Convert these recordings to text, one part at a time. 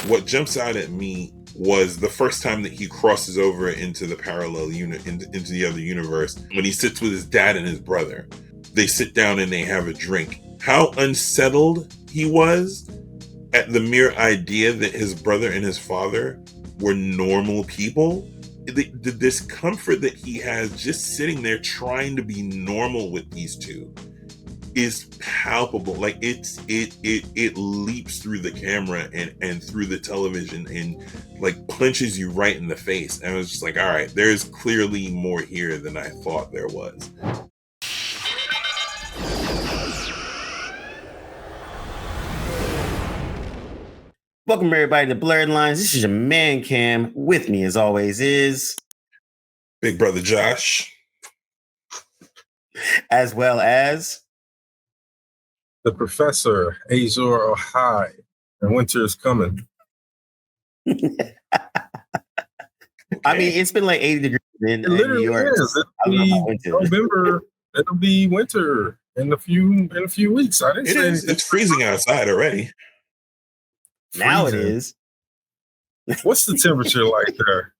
what jumps out at me was the first time that he crosses over into the parallel unit, into the other universe, when he sits with his dad and his brother. They sit down and they have a drink. How unsettled he was at the mere idea that his brother and his father were normal people. The discomfort that he has just sitting there trying to be normal with these two is palpable. Like it leaps through the camera and through the television and like punches you right in the face. And I was just like, all right, there's clearly more here than I thought there was. Welcome everybody to Blerdlines. This is your man Cam. With me as always is Big brother Josh. As well as the professor, Azor Ohai, and winter is coming. Okay. I mean, it's been like 80 degrees in New York. Is. November. It'll be winter in a few weeks. I didn't say anything. It's freezing outside already. Now it is. What's the temperature like there?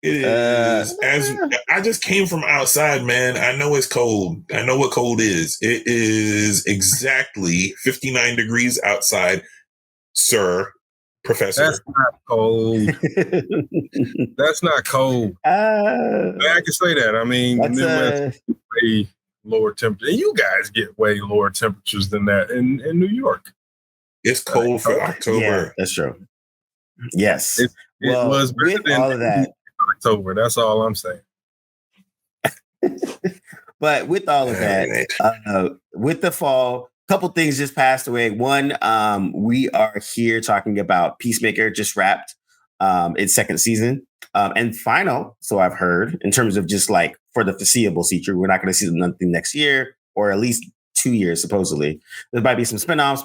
It is. As I just came from outside, man. I know it's cold. I know what cold is. It is exactly 59 degrees outside, sir, professor. That's not cold. That's not cold. I can say that. I mean, Midwest way lower temperature. And you guys get way lower temperatures than that in New York. It's cold for October. Yeah, that's true. Yes. It was better with than all of that. October. That's all I'm saying. But with all of that, with the fall, a couple things just passed away. One, we are here talking about Peacemaker just wrapped its second season and final. So I've heard in terms of just like for the foreseeable future, we're not going to see nothing next year or at least 2 years, supposedly. There might be some spinoffs,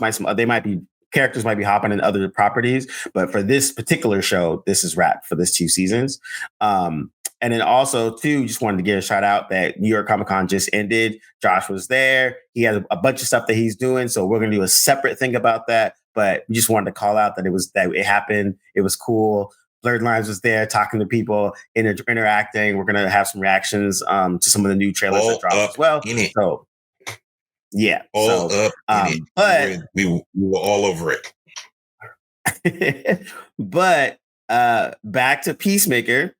characters might be hopping in other properties, but for this particular show, this is wrapped for this 2 seasons. And then also, too, just wanted to give a shout out that New York Comic Con just ended. Josh was there. He had a bunch of stuff that he's doing, so we're going to do a separate thing about that. But we just wanted to call out that it happened. It was cool. Blerdlines was there talking to people, interacting. We're going to have some reactions to some of the new trailers that dropped as well. So. Yeah. But we were all over it. But back to Peacemaker.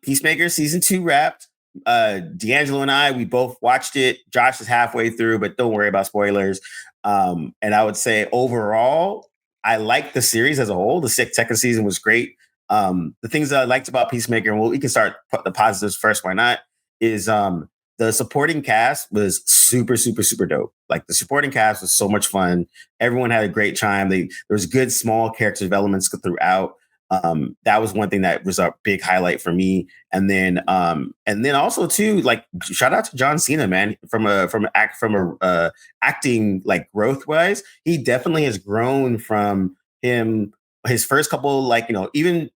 Peacemaker season 2 wrapped. D'Angelo and I, we both watched it. Josh is halfway through, but don't worry about spoilers. And I would say overall, I liked the series as a whole. The second season was great. The things that I liked about Peacemaker, and we can start the positives first, why not, is the supporting cast was super, super, super dope. Like the supporting cast was so much fun. Everyone had a great time. There was good small character developments throughout. That was one thing that was a big highlight for me. And then also too, like shout out to John Cena, man, from acting like growth wise, he definitely has grown from his first couple, like, you know, even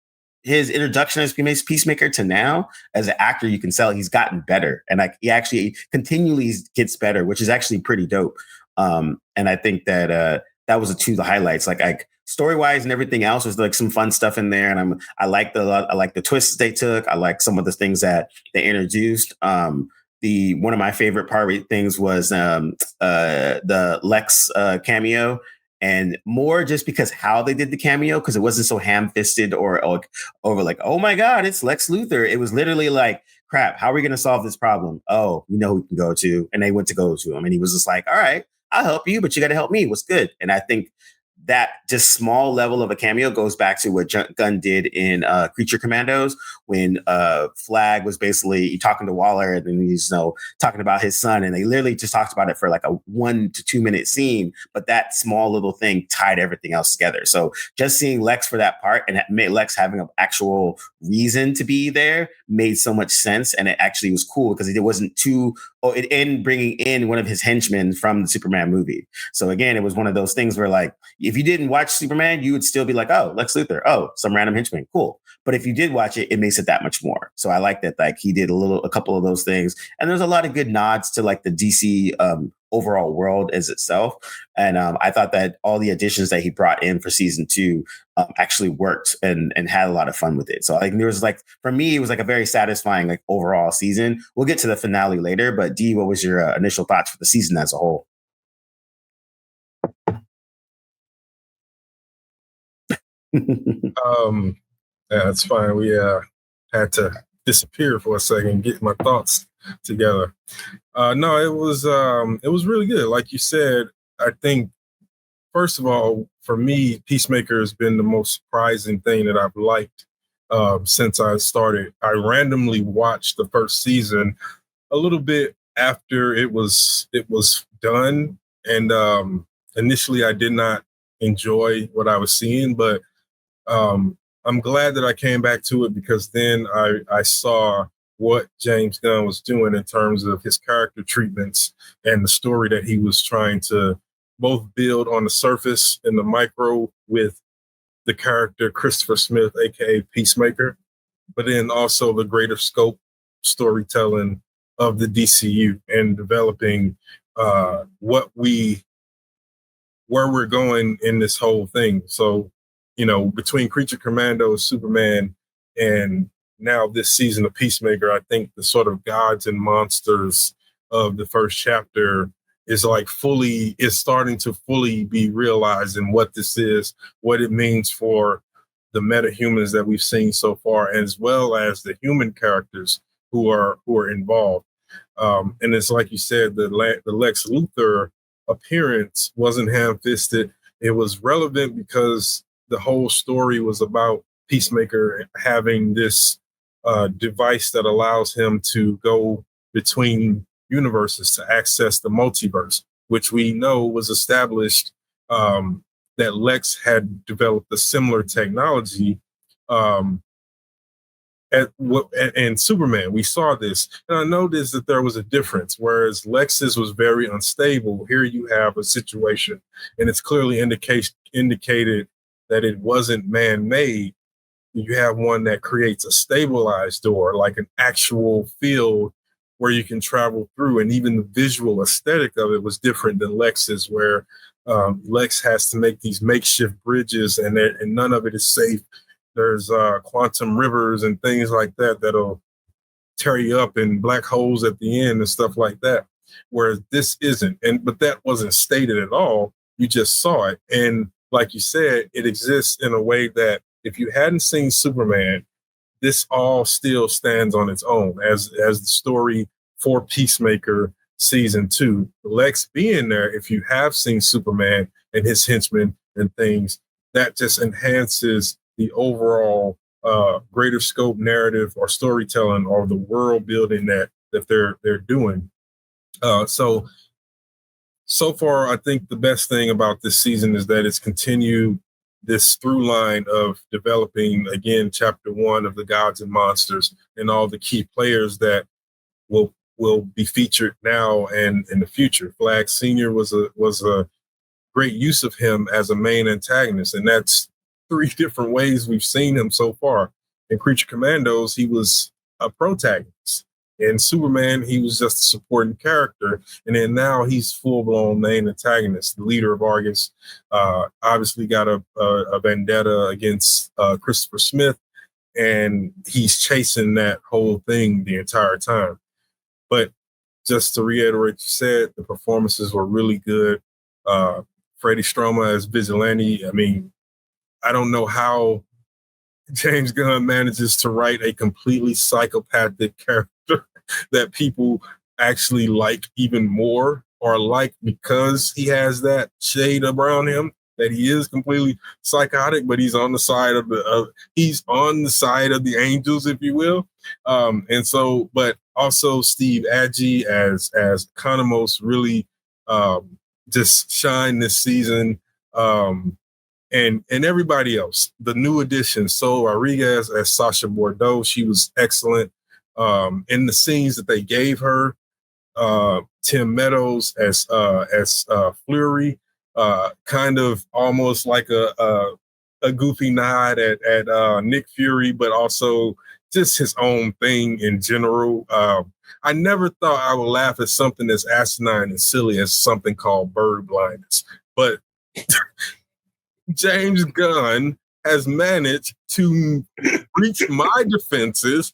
his introduction as Peacemaker to now as an actor, you can tell he's gotten better, and like he actually continually gets better, which is actually pretty dope. And I think that that was the highlights, like story wise and everything else was like some fun stuff in there, and I like the twists they took. I like some of the things that they introduced. One of my favorite things was the Lex cameo. And more just because how they did the cameo, because it wasn't so ham-fisted or over like, oh my God, it's Lex Luthor. It was literally like, crap, how are we going to solve this problem? Oh, we know who we can go to. And they went to go to him. And he was just like, all right, I'll help you, but you got to help me. What's good? And I think that just small level of a cameo goes back to what Gunn did in Creature Commandos, when Flag was basically talking to Waller, and then he's talking about his son, and they literally just talked about it for like a 1 to 2 minute scene, but that small little thing tied everything else together. So just seeing Lex for that part and Lex having an actual reason to be there made so much sense, and it actually was cool because it wasn't it ended bringing in one of his henchmen from the Superman movie. So again, it was one of those things where like, if if you didn't watch Superman, you would still be like, oh, Lex Luthor, oh, some random henchman, cool. But if you did watch it, it makes it that much more. So I like that, like he did a couple of those things, and there's a lot of good nods to like the DC overall world as itself. And I thought that all the additions that he brought in for season 2 actually worked and had a lot of fun with it. So like there was like, for me, it was like a very satisfying like overall season. We'll get to the finale later, but D, what was your initial thoughts for the season as a whole? Yeah, it's fine. We had to disappear for a second, get my thoughts together. No, it was really good. Like you said, I think first of all, for me, Peacemaker has been the most surprising thing that I've liked since I started. I randomly watched the first season a little bit after it was done, and initially I did not enjoy what I was seeing, but I'm glad that I came back to it because then I saw what James Gunn was doing in terms of his character treatments and the story that he was trying to both build on the surface and the micro with the character Christopher Smith, aka Peacemaker, but then also the greater scope storytelling of the DCU and developing where we're going in this whole thing. So, you know, between Creature Commando, Superman, and now this season of Peacemaker, I think the sort of gods and monsters of the first chapter is starting to fully be realized in what this is, what it means for the metahumans that we've seen so far, as well as the human characters who are involved. And it's like you said, the Lex Luthor appearance wasn't ham-fisted. It was relevant because the whole story was about Peacemaker having this device that allows him to go between universes to access the multiverse, which we know was established that Lex had developed a similar technology and Superman. We saw this, and I noticed that there was a difference. Whereas Lex's was very unstable, here you have a situation, and it's clearly indicated that it wasn't man-made. You have one that creates a stabilized door, like an actual field where you can travel through, and even the visual aesthetic of it was different than Lex's, where Lex has to make these makeshift bridges, and none of it is safe. There's quantum rivers and things like that that'll tear you up, and black holes at the end and stuff like that. Whereas this isn't, but that wasn't stated at all. You just saw it, and like you said, it exists in a way that if you hadn't seen Superman, this all still stands on its own as the story for Peacemaker season 2. Lex being there, if you have seen Superman and his henchmen and things, that just enhances the overall greater scope narrative or storytelling or the world building that they're doing. So far, I think the best thing about this season is that it's continued this through line of developing, again, chapter 1 of the gods and monsters and all the key players that will be featured now and in the future. Flag Senior was a great use of him as a main antagonist, and that's 3 different ways we've seen him so far. In Creature Commandos, he was a protagonist. In Superman, he was just a supporting character. And then now he's full-blown main antagonist, the leader of Argus. Obviously got a vendetta against Christopher Smith, and he's chasing that whole thing the entire time. But just to reiterate what you said, the performances were really good. Freddie Stroma as Vigilante, I mean, I don't know how James Gunn manages to write a completely psychopathic character that people actually like even more, or like because he has that shade around him that he is completely psychotic, but he's on the side of the angels, if you will. And so, but also Steve Agee as Economos really just shine this season. And everybody else, the new addition, Sol Rodriguez as Sasha Bordeaux, she was excellent in the scenes that they gave her. Tim Meadows as Fleury, kind of almost like a goofy nod at Nick Fury, but also just his own thing in general. I never thought I would laugh at something as asinine and silly as something called Blerdlines, but James Gunn has managed to reach my defenses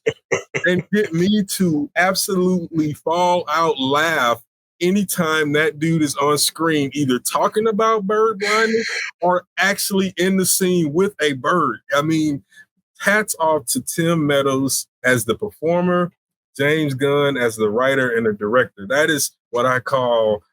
and get me to absolutely fall out laugh anytime that dude is on screen, either talking about bird blindness or actually in the scene with a bird. I mean, hats off to Tim Meadows as the performer, James Gunn as the writer and the director. That is what I call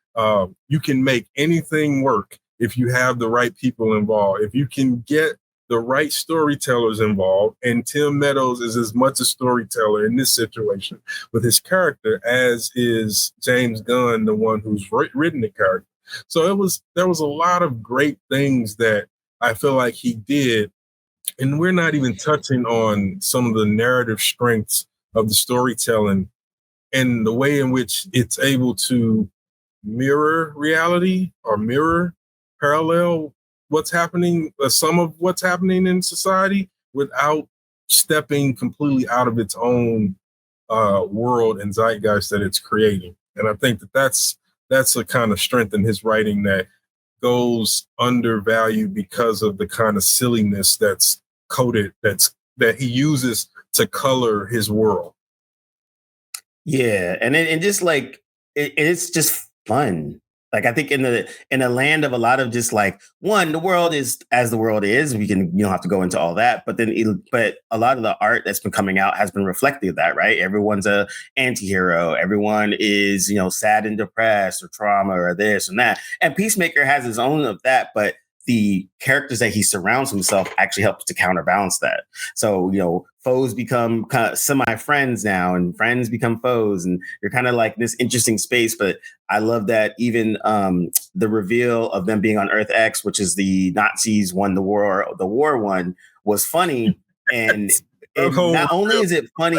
you can make anything work if you have the right people involved. If you can get the right storytellers involved, and Tim Meadows is as much a storyteller in this situation with his character as is James Gunn, the one who's written the character. So there was a lot of great things that I feel like he did, and we're not even touching on some of the narrative strengths of the storytelling and the way in which it's able to mirror reality or mirror parallel what's happening, some of what's happening in society without stepping completely out of its own world and zeitgeist that it's creating. And I think that's a kind of strength in his writing that goes undervalued because of the kind of silliness that's coded, that he uses to color his world. Yeah, and just like it's just fun. Like I think in the land of a lot of just like the world is as the world is. You don't have to go into all that, but a lot of the art that's been coming out has been reflecting that, right? Everyone's a anti-hero. Everyone is sad and depressed or trauma or this and that. And Peacemaker has his own of that, but the characters that he surrounds himself actually helps to counterbalance that. So, foes become kind of semi-friends now and friends become foes. And you're kind of like this interesting space. But I love that even the reveal of them being on Earth X, which is the Nazis won the war one, was funny. And not only is it funny,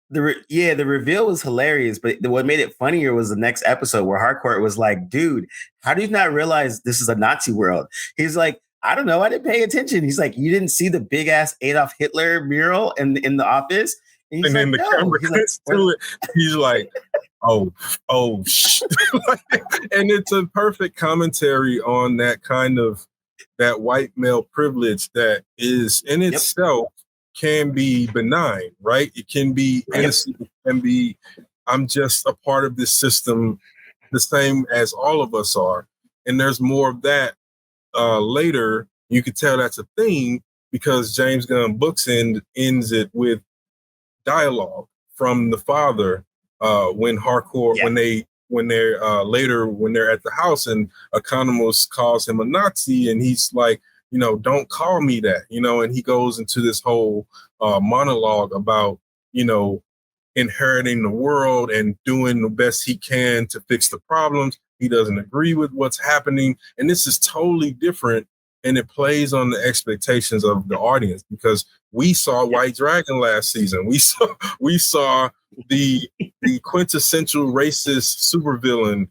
the reveal was hilarious, but what made it funnier was the next episode where Harcourt was like, dude, how do you not realize this is a Nazi world? He's like, I don't know. I didn't pay attention. He's like, you didn't see the big ass Adolf Hitler mural in the office? And then the camera cuts to it. He's like, oh, and it's a perfect commentary on that kind of that white male privilege that is in itself can be benign, right? It can be innocent. It can be, I'm just a part of this system, the same as all of us are. And there's more of that later. You could tell that's a theme because James Gunn books ends it with dialogue from the father when Harcourt, when they're later when they're at the house and Economos calls him a Nazi and he's like, don't call me that, and he goes into this whole monologue about, inheriting the world and doing the best he can to fix the problems. He doesn't agree with what's happening. And this is totally different. And it plays on the expectations of the audience because we saw White Dragon last season. We saw the quintessential racist supervillain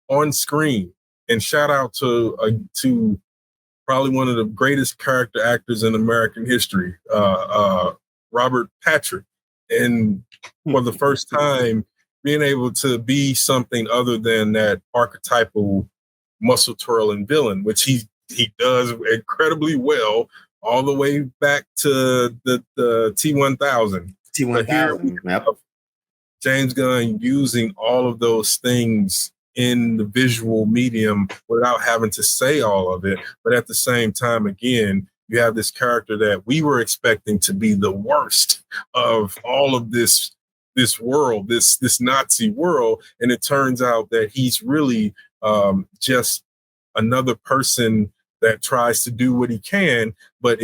on screen. And shout out to probably one of the greatest character actors in American history, Robert Patrick. And for the first time, being able to be something other than that archetypal muscle twirling villain, which he does incredibly well, all the way back to the T-1000. T-1000, yep. James Gunn using all of those things in the visual medium without having to say all of it. But at the same time, again, you have this character that we were expecting to be the worst of all of this world, this Nazi world. And it turns out that he's really just another person that tries to do what he can, but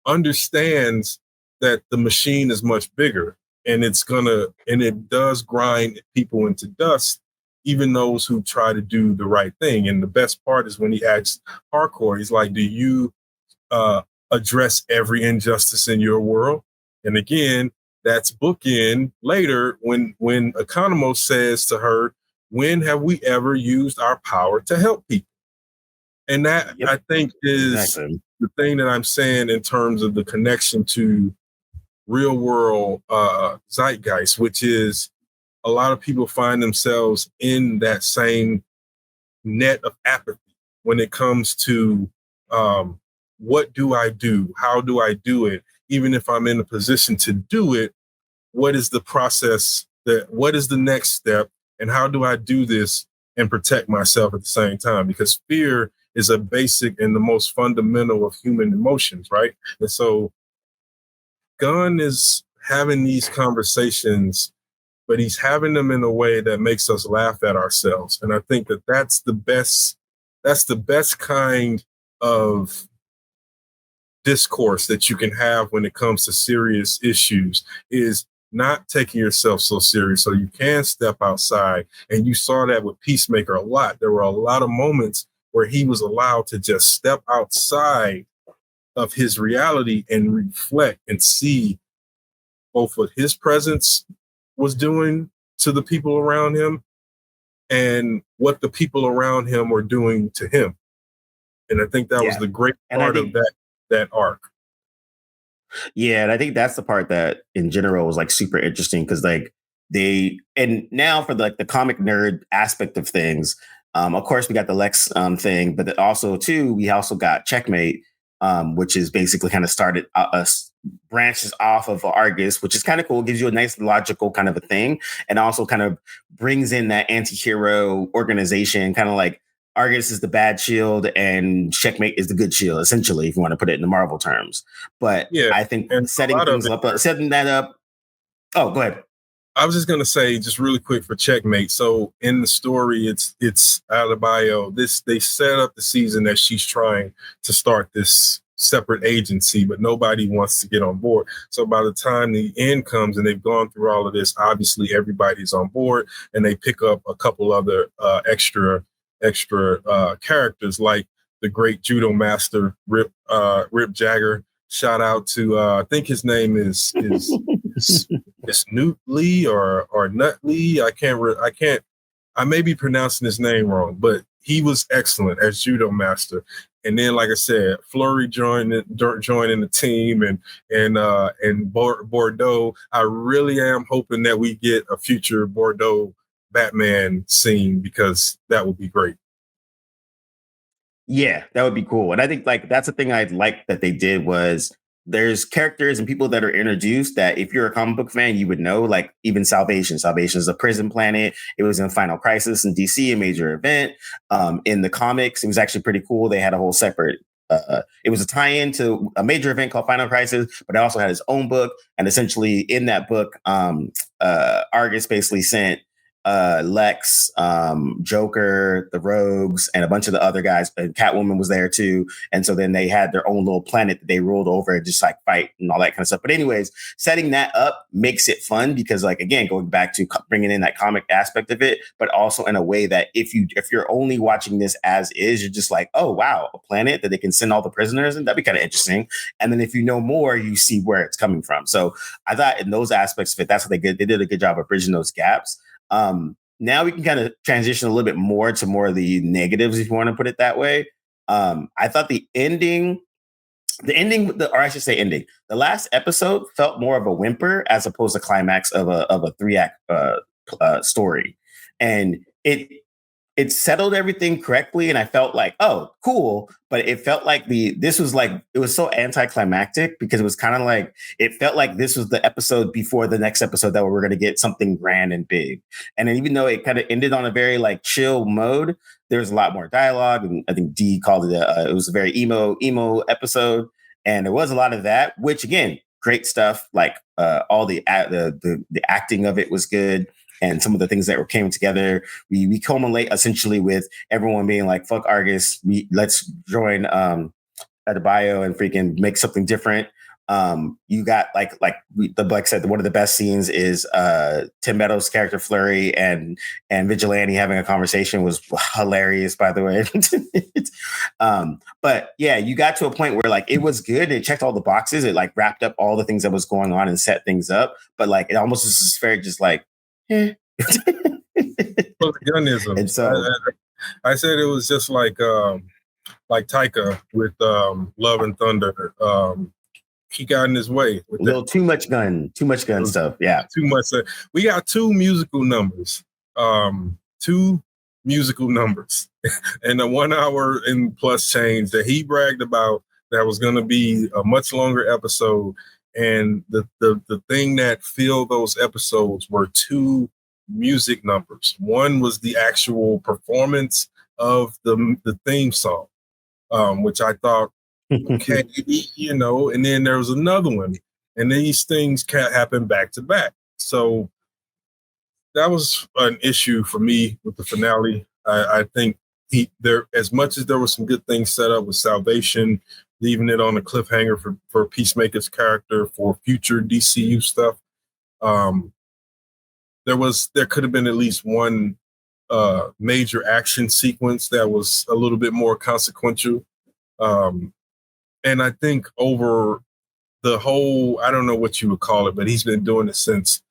understands that the machine is much bigger and it does grind people into dust, even those who try to do the right thing. And the best part is when he asks Harcourt, he's like, do you address every injustice in your world? And again, that's bookend later when Economos says to her, when have we ever used our power to help people? And that, I think, is the thing that I'm saying in terms of the connection to real world zeitgeist, which is a lot of people find themselves in that same net of apathy when it comes to what do I do? How do I do it? Even if I'm in a position to do it, what is the process? What is the next step? And how do I do this and protect myself at the same time? Because fear is a basic and the most fundamental of human emotions, right? And so Gunn is having these conversations, but he's having them in a way that makes us laugh at ourselves. And I think that that's the best kind of discourse that you can have when it comes to serious issues, is not taking yourself so serious so you can step outside. And you saw that with Peacemaker a lot. There were a lot of moments where he was allowed to just step outside of his reality and reflect and see both what his presence was doing to the people around him and what the people around him were doing to him. And I think that was the great part of that arc. Yeah, and I think that's the part that in general was like super interesting, because like and now for the comic nerd aspect of things, of course we got the Lex thing, but also too we also got Checkmate, which is basically kind of started branches off of Argus, which is kind of cool, gives you a nice logical kind of a thing, and also kind of brings in that anti-hero organization, kind of like Argus is the bad shield and Checkmate is the good shield, essentially, if you want to put it in the Marvel terms. But I think setting that up. Oh, go ahead. I was just going to say, just really quick for Checkmate. So in the story, it's Adebayo. They set up the season that she's trying to start this separate agency, but nobody wants to get on board. So by the time the end comes and they've gone through all of this, obviously everybody's on board, and they pick up a couple other extra characters, like the great judo master Rip Jagger. Shout out to I think his name is Newt Lee or Nut Lee. I may be pronouncing his name wrong, but he was excellent as judo master. And then, like I said, Flurry joining the team, and Bordeaux. I really am hoping that we get a future Bordeaux Batman scene, because that would be great. Yeah, that would be cool. And I think like that's the thing I like that they did was there's characters and people that are introduced that if you're a comic book fan, you would know, like even Salvation. Salvation is a prison planet. It was in Final Crisis in DC, a major event. In the comics, it was actually pretty cool. They had a whole separate it was a tie-in to a major event called Final Crisis, but it also had its own book. And essentially in that book, Argus basically sent Lex, Joker, the Rogues, and a bunch of the other guys. And Catwoman was there too. And so then they had their own little planet that they ruled over and just like fight and all that kind of stuff. But anyways, setting that up makes it fun because, like, again, going back to bringing in that comic aspect of it, but also in a way that if you're only watching this as is, you're just like, oh wow, a planet that they can send all the prisoners, and that'd be kind of interesting. And then if you know more, you see where it's coming from. So I thought in those aspects of it, that's what they did. They did a good job of bridging those gaps. Now we can kind of transition a little bit more to more of the negatives, if you want to put it that way. I thought the ending, or I should say ending, the last episode felt more of a whimper as opposed to climax of a 3-act story. And it settled everything correctly, and I felt like, oh, cool. But it felt like it was so anticlimactic because it was kind of like, it felt like this was the episode before the next episode that we're going to get something grand and big. And then even though it kind of ended on a very like chill mode, there was a lot more dialogue, and I think D called it it was a very emo episode, and there was a lot of that, which again, great stuff. Like all the acting of it was good. And some of the things that came together, we culminate essentially with everyone being like, "Fuck Argus, let's join Adebayo and freaking make something different." You got like said, one of the best scenes is Tim Meadows' character Flurry and Vigilante having a conversation was hilarious, by the way. But yeah, you got to a point where like it was good. It checked all the boxes. It like wrapped up all the things that was going on and set things up. But like it almost was very just like. But for the Gunn-isms. And so I said it was just like Taika with Love and Thunder. He got in his way with a little too much gun stuff. Yeah, too much. We got two musical numbers. And a 1 hour and plus change that he bragged about that was going to be a much longer episode. And the thing that filled those episodes were two music numbers. One was the actual performance of the theme song, which I thought, okay, and then there was another one. And these things can't happen back to back. So that was an issue for me with the finale. I think as much as there were some good things set up with Salvation, leaving it on a cliffhanger for Peacemaker's character for future DCU stuff, there could have been at least one major action sequence that was a little bit more consequential. And I think over the whole, I don't know what you would call it, but he's been doing it since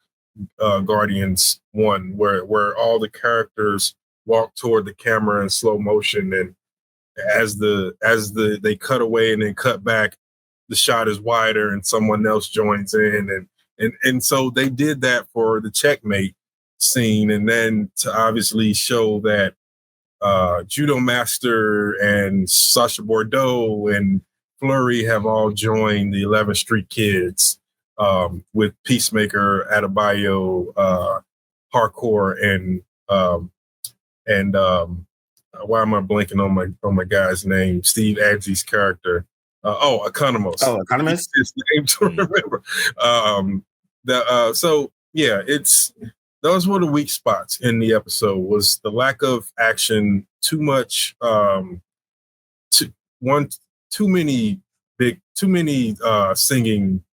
Guardians 1, where all the characters walk toward the camera in slow motion, and as they cut away and then cut back, the shot is wider and someone else joins in, and so they did that for the checkmate scene, and then to obviously show that Judo Master and Sasha Bordeaux and Flurry have all joined the 11th Street Kids, with Peacemaker, Adebayo, Hardcore, and why am I blanking on my guy's name? Steve Aggee's character. Economos. Economos. It's his name to remember. So yeah, those were the weak spots in the episode. Was the lack of action, too much, too many singing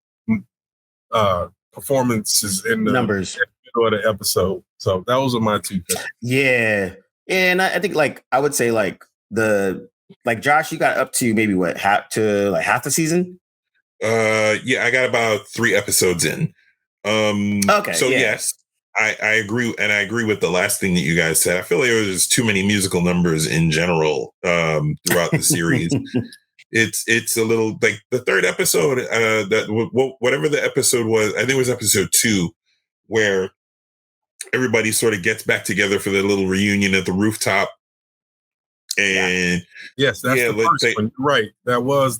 performances in the numbers middle of the episode. So those are my two things. Yeah. And I think I would say Josh, you got up to maybe half the season? Yeah, I got about 3 episodes in. Okay. So yes, I agree, and I agree with the last thing that you guys said. I feel like there was too many musical numbers in general throughout the series. It's a little like the third episode, whatever the episode was, I think it was episode 2, where everybody sort of gets back together for their little reunion at the rooftop. And yes, that's the first one. Right. That was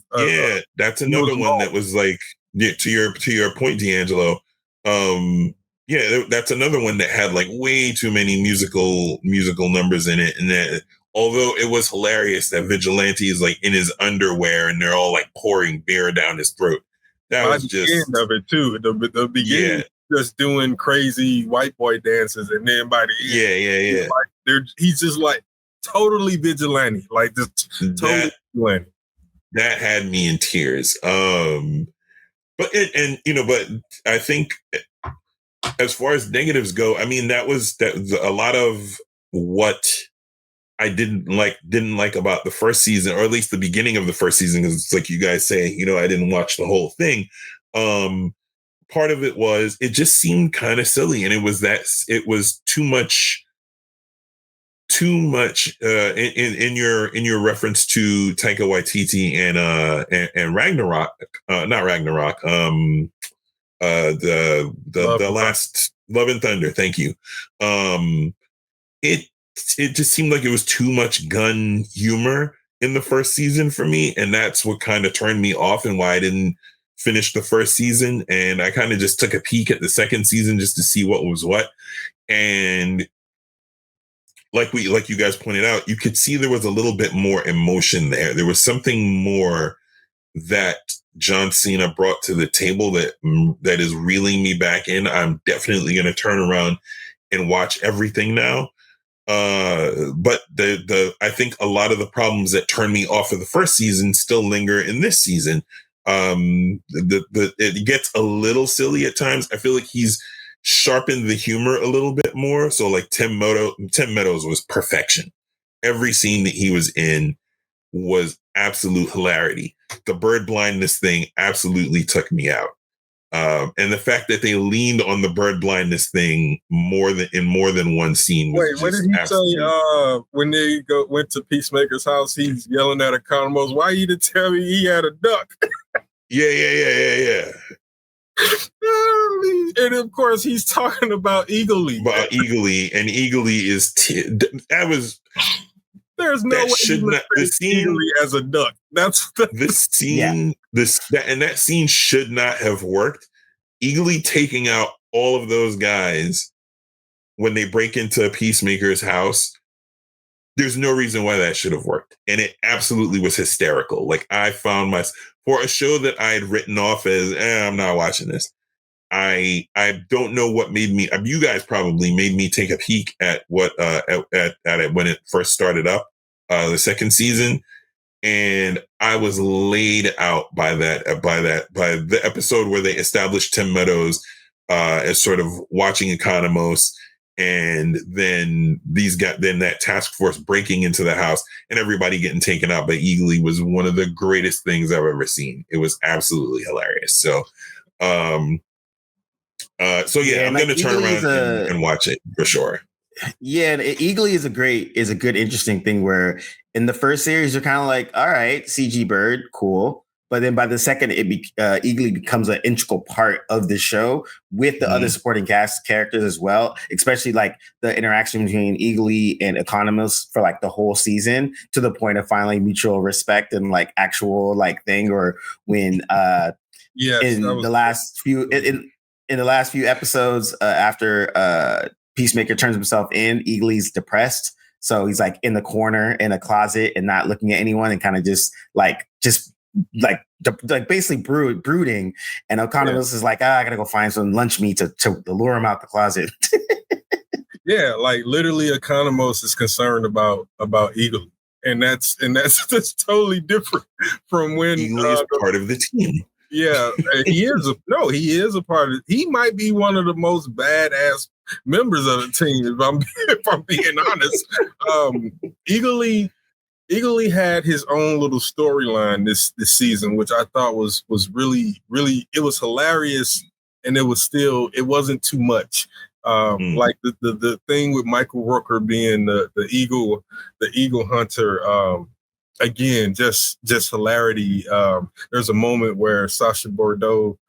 that's another one that was like, to your point, D'Angelo. That's another one that had like way too many musical numbers in it, and that although it was hilarious that Vigilante is like in his underwear and they're all like pouring beer down his throat. That was just the end of it too. The beginning, just doing crazy white boy dances, and then by the end, he's just like totally vigilante, like just totally vigilante. That had me in tears. But I think as far as negatives go, I mean, that was a lot of what I didn't like about the first season, or at least the beginning of the first season, because it's like you guys say, I didn't watch the whole thing. Part of it was it just seemed kind of silly, and it was too much in your reference to Taika Waititi and Ragnarok, not Ragnarok, the last Love and Thunder. Thank you. It just seemed like it was too much gun humor in the first season for me, and that's what kind of turned me off and why I didn't finish the first season. And I kind of just took a peek at the second season just to see what was what. And like you guys pointed out, you could see there was a little bit more emotion there. There was something more that John Cena brought to the table that is reeling me back in. I'm definitely going to turn around and watch everything now. But I think a lot of the problems that turned me off of the first season still linger in this season. It gets a little silly at times. I feel like he's sharpened the humor a little bit more. So like Tim Meadows was perfection. Every scene that he was in was absolute hilarity. The bird blindness thing absolutely took me out. And the fact that they leaned on the bird blindness thing more than one scene. Wait, what did he say? When they went to Peacemaker's house, he's yelling at Economos, "Why you didn't tell me he had a duck?" Yeah. And of course, he's talking about Eagly. And Eagly is that was. There's no way should not the scene Eagly as a duck. That's the scene. That scene should not have worked. Eagly taking out all of those guys when they break into Peacemaker's house. There's no reason why that should have worked, and it absolutely was hysterical. Like I found for a show that I had written off as I'm not watching this. I don't know what made me. You guys probably made me take a peek at what at it when it first started up, the second season, and I was laid out by the episode where they established Tim Meadows as sort of watching Economos, and then that task force breaking into the house and everybody getting taken out by Eagly was one of the greatest things I've ever seen. It was absolutely hilarious. So. I'm going to turn around and watch it for sure. Yeah, and Eagly is a good, interesting thing where in the first series, you're kind of like, all right, CG bird, cool. But then by the second, Eagly becomes an integral part of the show with the other supporting cast characters as well, especially like the interaction between Eagly and Economos for like the whole season to the point of finally mutual respect and like actual like thing. Or when in the last few episodes after Peacemaker turns himself in, Eagly's depressed. So he's like in the corner in a closet and not looking at anyone and kind of just basically brooding. And Economos is like, I gotta go find some lunch meat to lure him out the closet. Yeah, like literally Economos is concerned about Eagly. And that's totally different from when Eagly is part of the team. Yeah, he is a part of it. He might be one of the most badass members of the team, if I'm being honest. Eagly had his own little storyline this season, which I thought was really, really, it was hilarious, and it wasn't too much. Like the thing with Michael Rooker being the eagle hunter. Again, just hilarity. There's a moment where Sasha Bordeaux,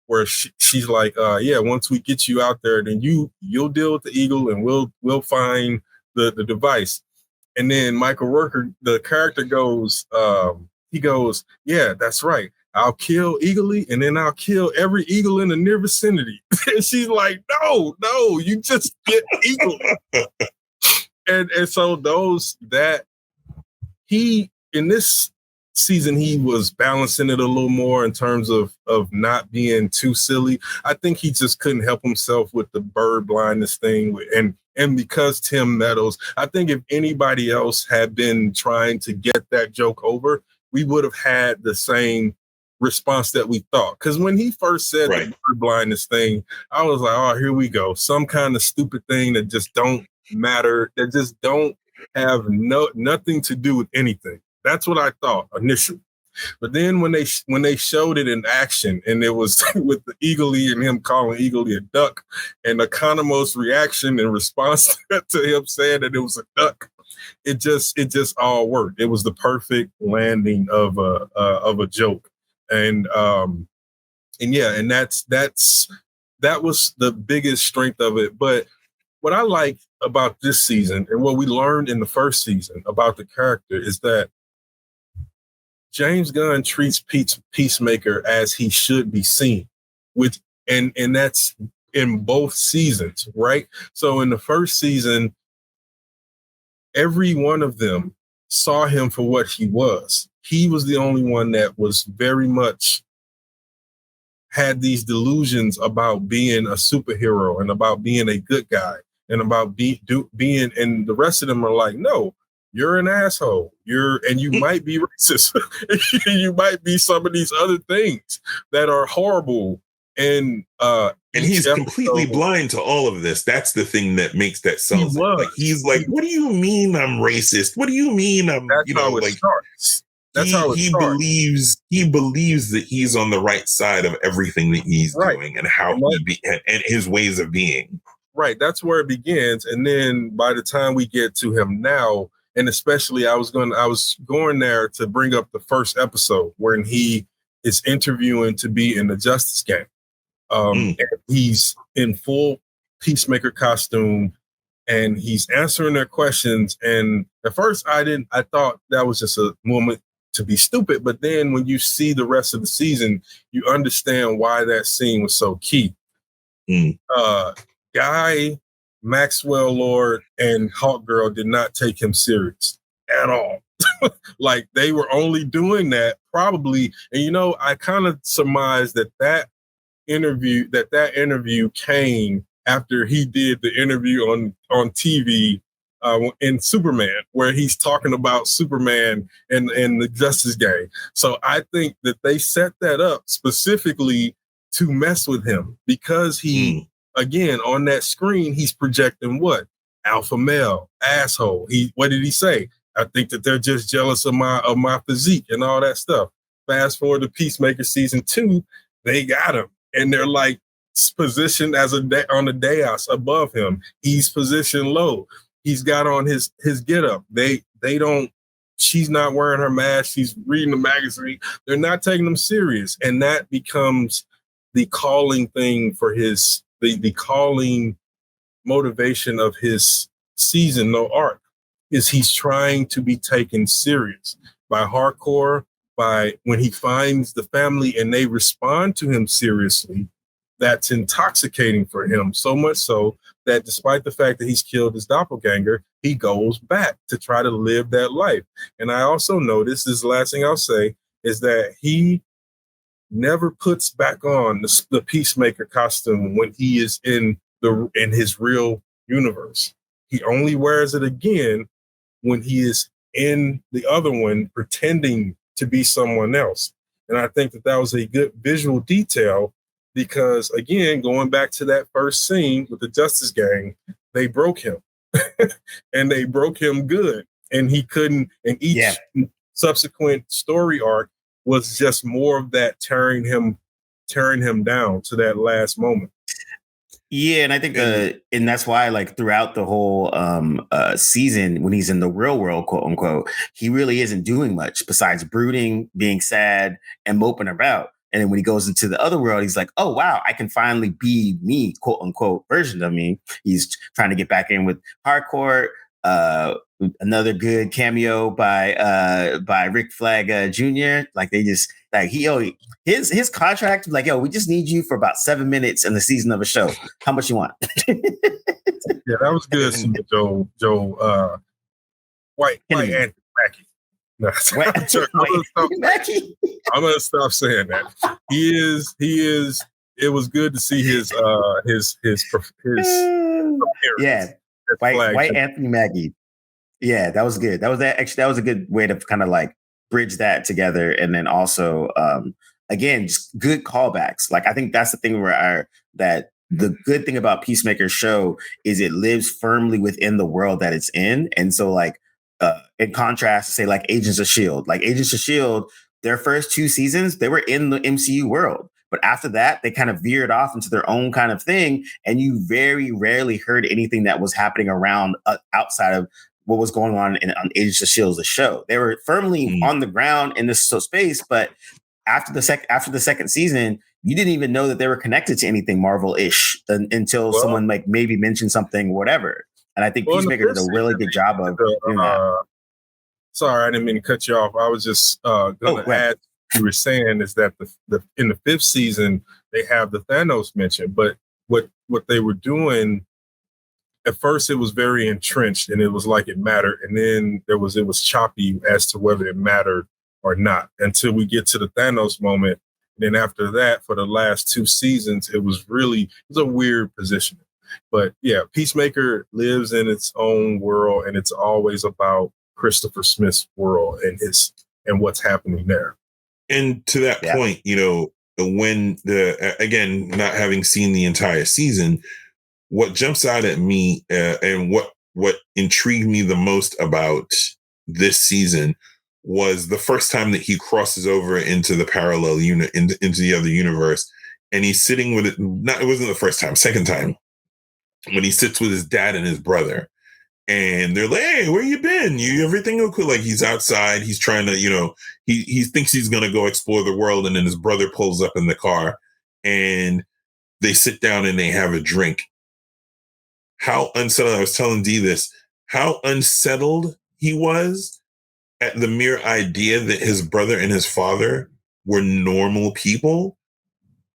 where she's like, once we get you out there, then you'll deal with the eagle and we'll find the device. And then Michael Rooker, the character goes, yeah, that's right. I'll kill Eagly and then I'll kill every eagle in the near vicinity. And she's like, no, you just get Eagle. and so in this season, he was balancing it a little more in terms of not being too silly. I think he just couldn't help himself with the bird blindness thing. And because Tim Meadows, I think if anybody else had been trying to get that joke over, we would have had the same response that we thought. Because when he first said the bird blindness thing, I was like, oh, here we go. Some kind of stupid thing that just don't matter, that just don't have nothing to do with anything. That's what I thought initially. But then when they showed it in action, and it was with the Eagly and him calling Eagly a duck, and Economos' reaction in response to him saying that it was a duck, it just all worked. It was the perfect landing of a joke, and that was the biggest strength of it. But what I like about this season and what we learned in the first season about the character is that James Gunn treats Peacemaker as he should be seen, and that's in both seasons, right? So in the first season, every one of them saw him for what he was. He was the only one that was very much had these delusions about being a superhero and about being a good guy and about being, and the rest of them are like, no, you're an asshole. You might be racist. You might be some of these other things that are horrible. And he's completely blind to all of this. That's the thing that makes that sells it. Like, he's like, what do you mean I'm racist? What do you mean I'm, starts. That's how it starts. He believes that he's on the right side of everything that he's doing and how and his ways of being. Right. That's where it begins. And then by the time we get to him now, and especially I was going there to bring up the first episode when he is interviewing to be in the Justice Gang. And he's in full Peacemaker costume and he's answering their questions. And at first I thought that was just a moment to be stupid. But then when you see the rest of the season, you understand why that scene was so key. Guy, Maxwell Lord, and Hawk Girl did not take him serious at all. Like they were only doing that probably. And, I kind of surmised that interview came after he did the interview on TV in Superman, where he's talking about Superman and the Justice Gang. So I think that they set that up specifically to mess with him because he, again, on that screen, he's projecting what? Alpha male, asshole. What did he say? I think that they're just jealous of my physique and all that stuff. Fast forward to Peacemaker season 2, they got him. And they're like positioned as on the dais above him. He's positioned low. He's got on his getup. They don't. She's not wearing her mask. She's reading the magazine. They're not taking him serious, and that becomes the calling thing for the calling motivation of his season, no arc, is he's trying to be taken serious by hardcore. By when he finds the family and they respond to him seriously, that's intoxicating for him. So much so that despite the fact that he's killed his doppelganger, he goes back to try to live that life. And I also noticed, this is the last thing I'll say, is that he never puts back on the Peacemaker costume when he is in his real universe. He only wears it again when he is in the other one pretending to be someone else. And I think that was a good visual detail because, again, going back to that first scene with the Justice Gang, they broke him and they broke him good. And he couldn't, and each subsequent story arc was just more of that tearing him down to that last moment. Yeah, and I think and that's why, like, throughout the whole season, when he's in the real world, quote unquote, he really isn't doing much besides brooding, being sad, and moping about. And then when he goes into the other world, he's like, "Oh wow, I can finally be me, quote unquote, version of me." He's trying to get back in with hardcore. Another good cameo by Rick Flag Jr. Like they just like his contract, like, yo, we just need you for about 7 minutes in the season of a show. How much you want? Yeah, that was good. Joe White Anthony Mackie. No, I'm gonna stop saying that. He is. It was good to see his yeah, White Anthony Mackie. Yeah, that was good. That was a good way to kind of like bridge that together, and then also again, just good callbacks. Like I think that's the thing that the good thing about Peacemaker's show is it lives firmly within the world that it's in, and so like in contrast to say like Agents of S.H.I.E.L.D. Like Agents of S.H.I.E.L.D., their first 2 seasons they were in the MCU world. But after that, they kind of veered off into their own kind of thing. And you very rarely heard anything that was happening around outside of what was going on on Agents of S.H.I.E.L.D., the show. They were firmly on the ground in this space. But after the second season, you didn't even know that they were connected to anything Marvel-ish until someone like maybe mentioned something, whatever. And I think Peacemaker did a really good job of doing that. Sorry, I didn't mean to cut you off. I was just going to add. You were saying is that the in the 5th season they have the Thanos mention, but what they were doing at first, it was very entrenched and it was like it mattered, and then it was choppy as to whether it mattered or not until we get to the Thanos moment. And then after that, for the last 2 seasons, it was a weird position. But yeah, Peacemaker lives in its own world, and it's always about Christopher Smith's world and what's happening there. And to that point, when again, not having seen the entire season, what jumps out at me and what intrigued me the most about this season was the first time that he crosses over into the parallel unit, into the other universe, and he's sitting with it. It wasn't the first time, second time, when he sits with his dad and his brother, and they're like, "Hey, where you been? Everything okay?" Like, he's outside, he's trying to, he thinks he's gonna go explore the world, and then his brother pulls up in the car, and they sit down and they have a drink. How unsettled! I was telling Dee this. How unsettled he was at the mere idea that his brother and his father were normal people,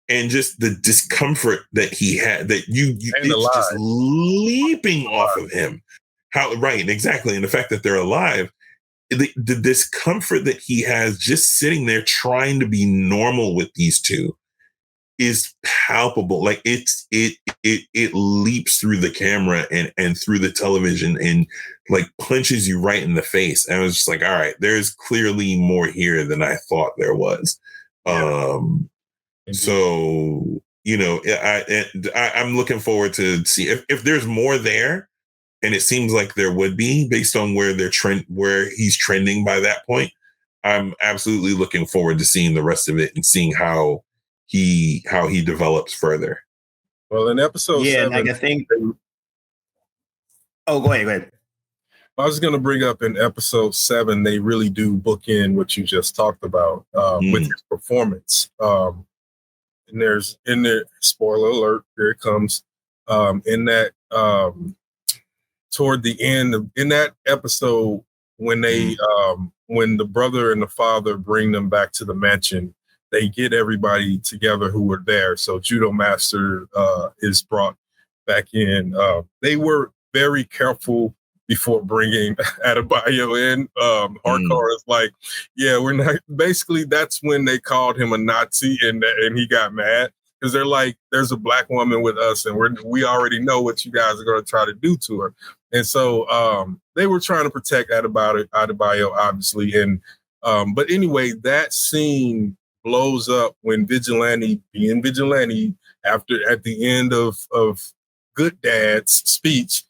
and just the discomfort that he had, that it's just leaping off of him. How, right, exactly. And the fact that they're alive, the discomfort that he has just sitting there trying to be normal with these two is palpable. Like, it leaps through the camera and through the television and like punches you right in the face. And I was just like, all right, there's clearly more here than I thought there was. Yeah. So, I'm looking forward to see if there's more there, and it seems like there would be based on where where he's trending by that point. I'm absolutely looking forward to seeing the rest of it and seeing how he develops further. Well, in episode 7, like I think. Oh, go ahead. I was going to bring up in episode 7, they really do bookend what you just talked about with his performance. And there's in there, spoiler alert, here it comes. In that toward the end in that episode, when they when the brother and the father bring them back to the mansion, they get everybody together who were there. So Judo Master is brought back in. They were very careful before bringing Adebayo in. Hardcore is like, yeah, we're not. Basically, that's when they called him a Nazi, and he got mad because they're like, there's a black woman with us, and we already know what you guys are going to try to do to her. And so they were trying to protect Adebayo, obviously. And but anyway, that scene blows up when Vigilante, being Vigilante, at the end of Good Dad's speech,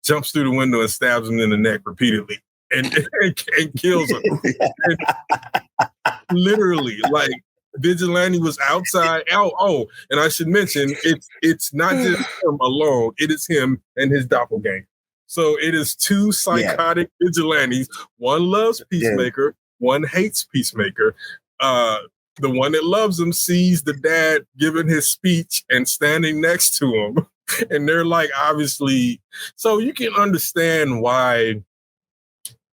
jumps through the window and stabs him in the neck repeatedly and kills him. And literally, like, Vigilante was outside. And I should mention, it's not just him alone. It is him and his doppelganger. So it is two psychotic vigilantes. One loves Peacemaker. One hates Peacemaker. The one that loves him sees the dad giving his speech and standing next to him. And they're like, obviously, so you can understand why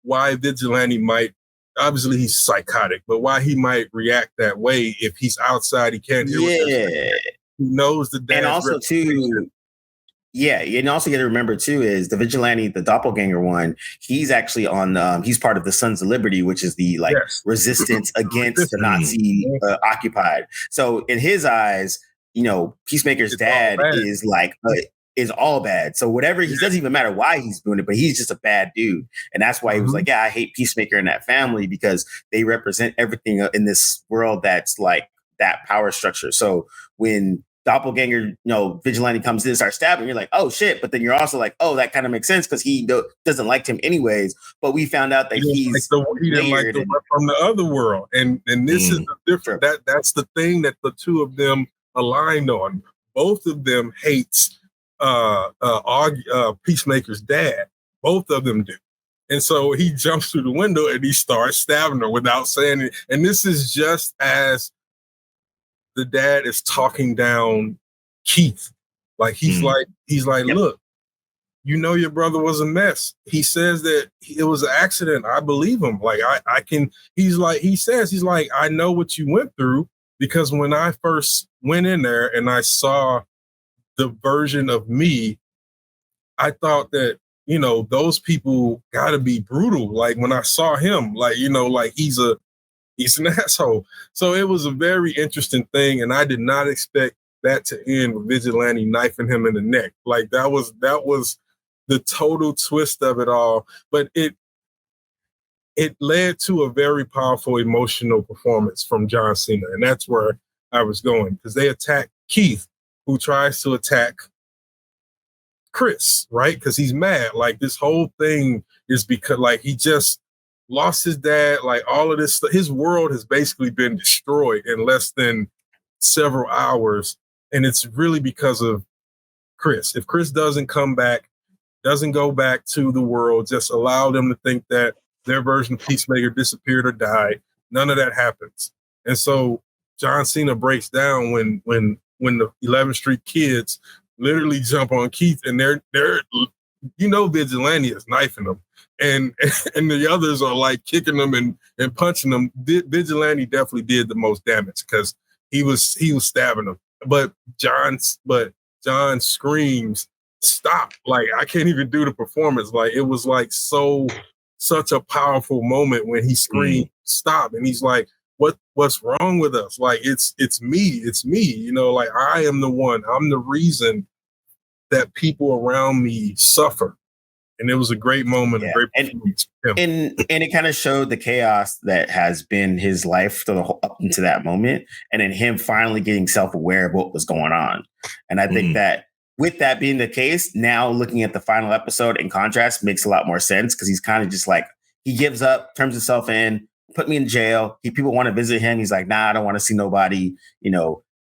Vigilante might, obviously he's psychotic, but why he might react that way if he's outside, he can't hear what they're saying. He knows the dad. And also too, and also you got to remember too is the Vigilante, the doppelganger one, he's actually on, he's part of the Sons of Liberty, which is the resistance against the Nazi occupied. So in his eyes, Peacemaker's dad is like, is all bad. So whatever, it doesn't even matter why he's doing it, but he's just a bad dude. And that's why he was like, I hate Peacemaker and that family because they represent everything in this world that's like that power structure. So when doppelganger, Vigilante comes in and starts stabbing, you're like, oh shit. But then you're also like, oh, that kind of makes sense because he doesn't like him anyways. But we found out that he didn't like the one from the other world. And this is the difference. That's the thing that the two of them aligned on. Both of them hates Peacemaker's dad. Both of them do. And so he jumps through the window and he starts stabbing her without saying it. And this is just as the dad is talking down Keith. Like he's like, look, your brother was a mess. He says that it was an accident. I believe him. Like he's like, I know what you went through because when I first went in there and I saw the version of me, I thought that, those people gotta be brutal. Like when I saw him, like, he's an asshole. So it was a very interesting thing. And I did not expect that to end with Vigilante knifing him in the neck. Like that was the total twist of it all. But it led to a very powerful emotional performance from John Cena. And that's where I was going because they attack Keith, who tries to attack Chris, right? Because he's mad. Like this whole thing is because like he just lost his dad, like all of this. His world has basically been destroyed in less than several hours. And it's really because of Chris. If Chris doesn't come back, doesn't go back to the world, just allow them to think that their version of Peacemaker disappeared or died, none of that happens. And so John Cena breaks down when the 11th Street kids literally jump on Keith, and they're Vigilante is knifing them, and the others are like kicking them and punching them. Vigilante definitely did the most damage because he was stabbing them. But John screams, "Stop!" Like, I can't even do the performance. Like, it was like such a powerful moment when he screamed, "Stop!" And he's like, What's wrong with us? Like, it's me. Like, I am the one. I'm the reason that people around me suffer. And it was a great moment, a great performance. And it kind of showed the chaos that has been his life up into that moment, and then him finally getting self-aware of what was going on. And I think that with that being the case, now looking at the final episode in contrast makes a lot more sense, because he's kind of just like, he gives up, turns himself in, put me in jail. People want to visit him. He's like, nah, I don't want to see nobody.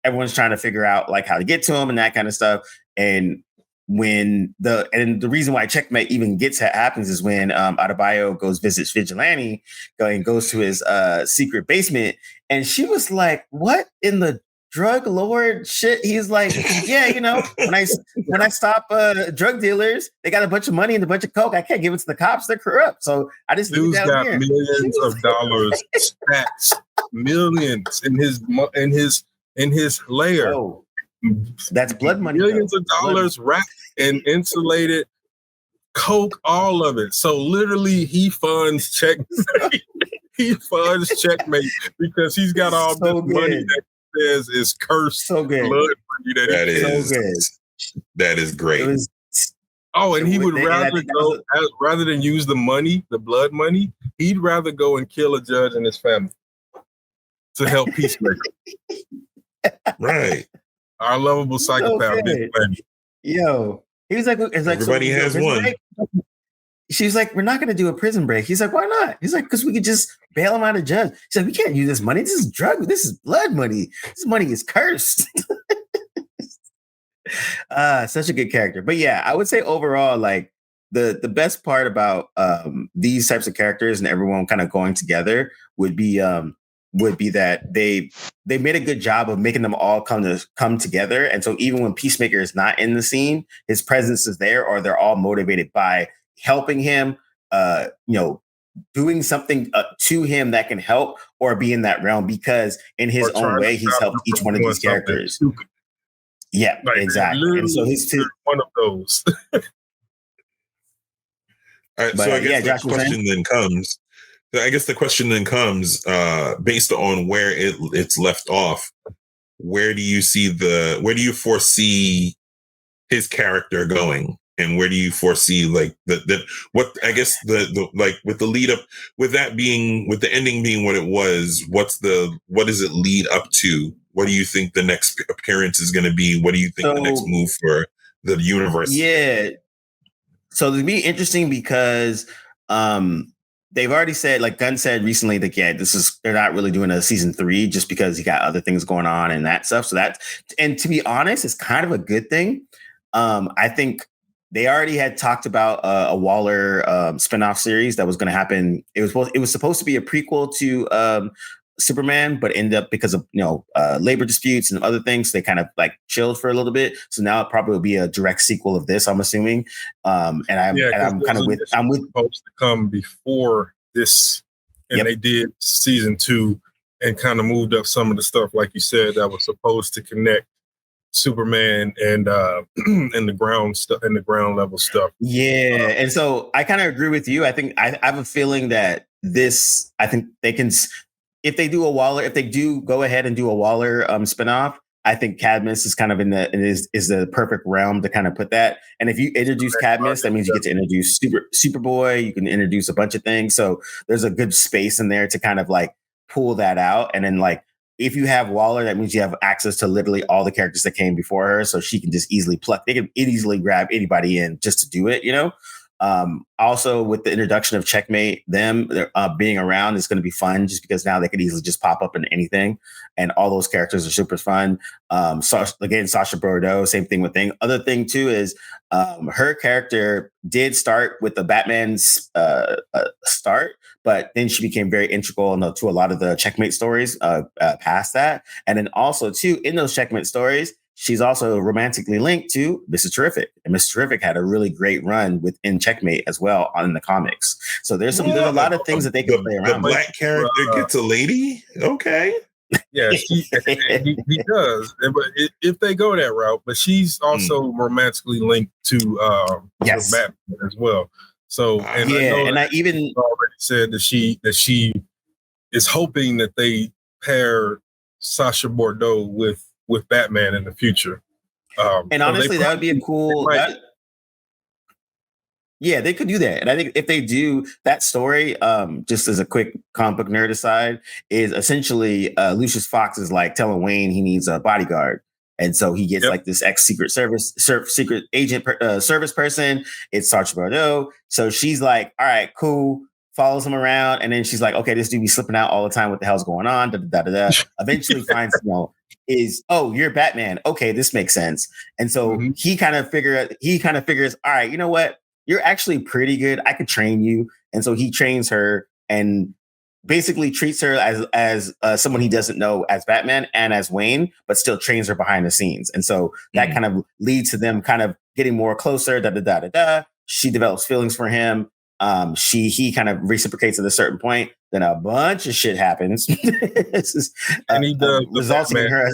Everyone's trying to figure out like how to get to him and that kind of stuff. And the reason why Checkmate even happens is when Adebayo visits Vigilante, goes to his secret basement, and she was like, "What in the drug lord shit?" He's like, "Yeah, when I stop drug dealers, they got a bunch of money and a bunch of coke. I can't give it to the cops; they're corrupt. So I just dude's leave it got down here." Millions of dollars, stacks, millions in his lair. Oh, that's blood money. Millions of dollars wrapped and insulated, coke, all of it. So literally, he funds Checkmate. He funds Checkmate because he's got all this money that says is cursed blood money. That is great. And he would rather than use the money, the blood money, he'd rather go and kill a judge and his family to help Peacemaker. Right. Our lovable psychopath. Yo, he was like, everybody has one. She's like, we're not going to do a prison break. He's like, why not? He's like, because we could just bail him out of jail. She's like, we can't use this money. This is drug. This is blood money. This money is cursed. Such a good character. But yeah, I would say overall, like the best part about these types of characters and everyone kind of going together would be that they made a good job of making them all come together. And so even when Peacemaker is not in the scene, his presence is there, or they're all motivated by helping him, doing something to him that can help or be in that realm, because in his own way, he's helped each one of these characters. Yeah, like, exactly. And so he's one of those. All right, so I guess the question then comes. I guess the question then comes, based on where it's left off, where do you foresee his character going, and where do you foresee like what I guess the like with the lead up, with the ending being what it was, what does it lead up to? What do you think the next appearance is going to be? What do you think the next move for the universe? Yeah, so it'd be interesting because they've already said, like Gunn said recently, that they're not really doing a season 3 just because he got other things going on and that stuff. So and to be honest, it's kind of a good thing. I think they already had talked about a Waller spinoff series that was going to happen. It was supposed to be a prequel to Superman, but ended up because of labor disputes and other things, they kind of like chilled for a little bit. So now it probably will be a direct sequel of this, I'm assuming. I'm supposed to come before this, and they did season 2 and kind of moved up some of the stuff, like you said, that was supposed to connect Superman and the ground stuff and the ground level stuff. Yeah, and so I kind of agree with you. I think I have a feeling that this. I think they can. If they do go ahead and do a Waller spinoff, I think Cadmus is kind of is the perfect realm to kind of put that. And if you introduce Cadmus, that means you get to introduce Superboy. You can introduce a bunch of things. So there's a good space in there to kind of like pull that out. And then like if you have Waller, that means you have access to literally all the characters that came before her. So she can just easily they can easily grab anybody in just to do it, Also, with the introduction of Checkmate, them being around is going to be fun just because now they could easily just pop up in anything. And all those characters are super fun. Again, Sasha Bordeaux, same thing with thing. Other thing, too, is her character did start with the Batman's start, but then she became very integral to a lot of the Checkmate stories past that. And then also, too, in those Checkmate stories, she's also romantically linked to Mr. Terrific. And Mr. Terrific had a really great run within Checkmate as well in the comics. So there's a lot of things that they can play around with. The black character gets a lady? Okay. Yeah, he does. But if they go that route, but she's also romantically linked to Batman as well. So and I even already said that she is hoping that they pair Sasha Bordeaux with Batman in the future. And honestly, that would be a cool. Yeah, they could do that. And I think if they do that story, just as a quick comic book nerd aside, is essentially Lucius Fox is like telling Wayne he needs a bodyguard. And so he gets like this ex-secret secret agent service person. It's Sasha Bordeaux. So she's like, all right, cool. Follows him around. And then she's like, okay, this dude be slipping out all the time. What the hell's going on? Eventually finds, you're Batman. Okay, this makes sense. And so he kind of figures, all right, you know what? You're actually pretty good. I could train you. And so he trains her and basically treats her as someone he doesn't know as Batman and as Wayne, but still trains her behind the scenes. And so that kind of leads to them kind of getting more closer. She develops feelings for him. He kind of reciprocates at a certain point. Then a bunch of shit happens. And he does resulting in her.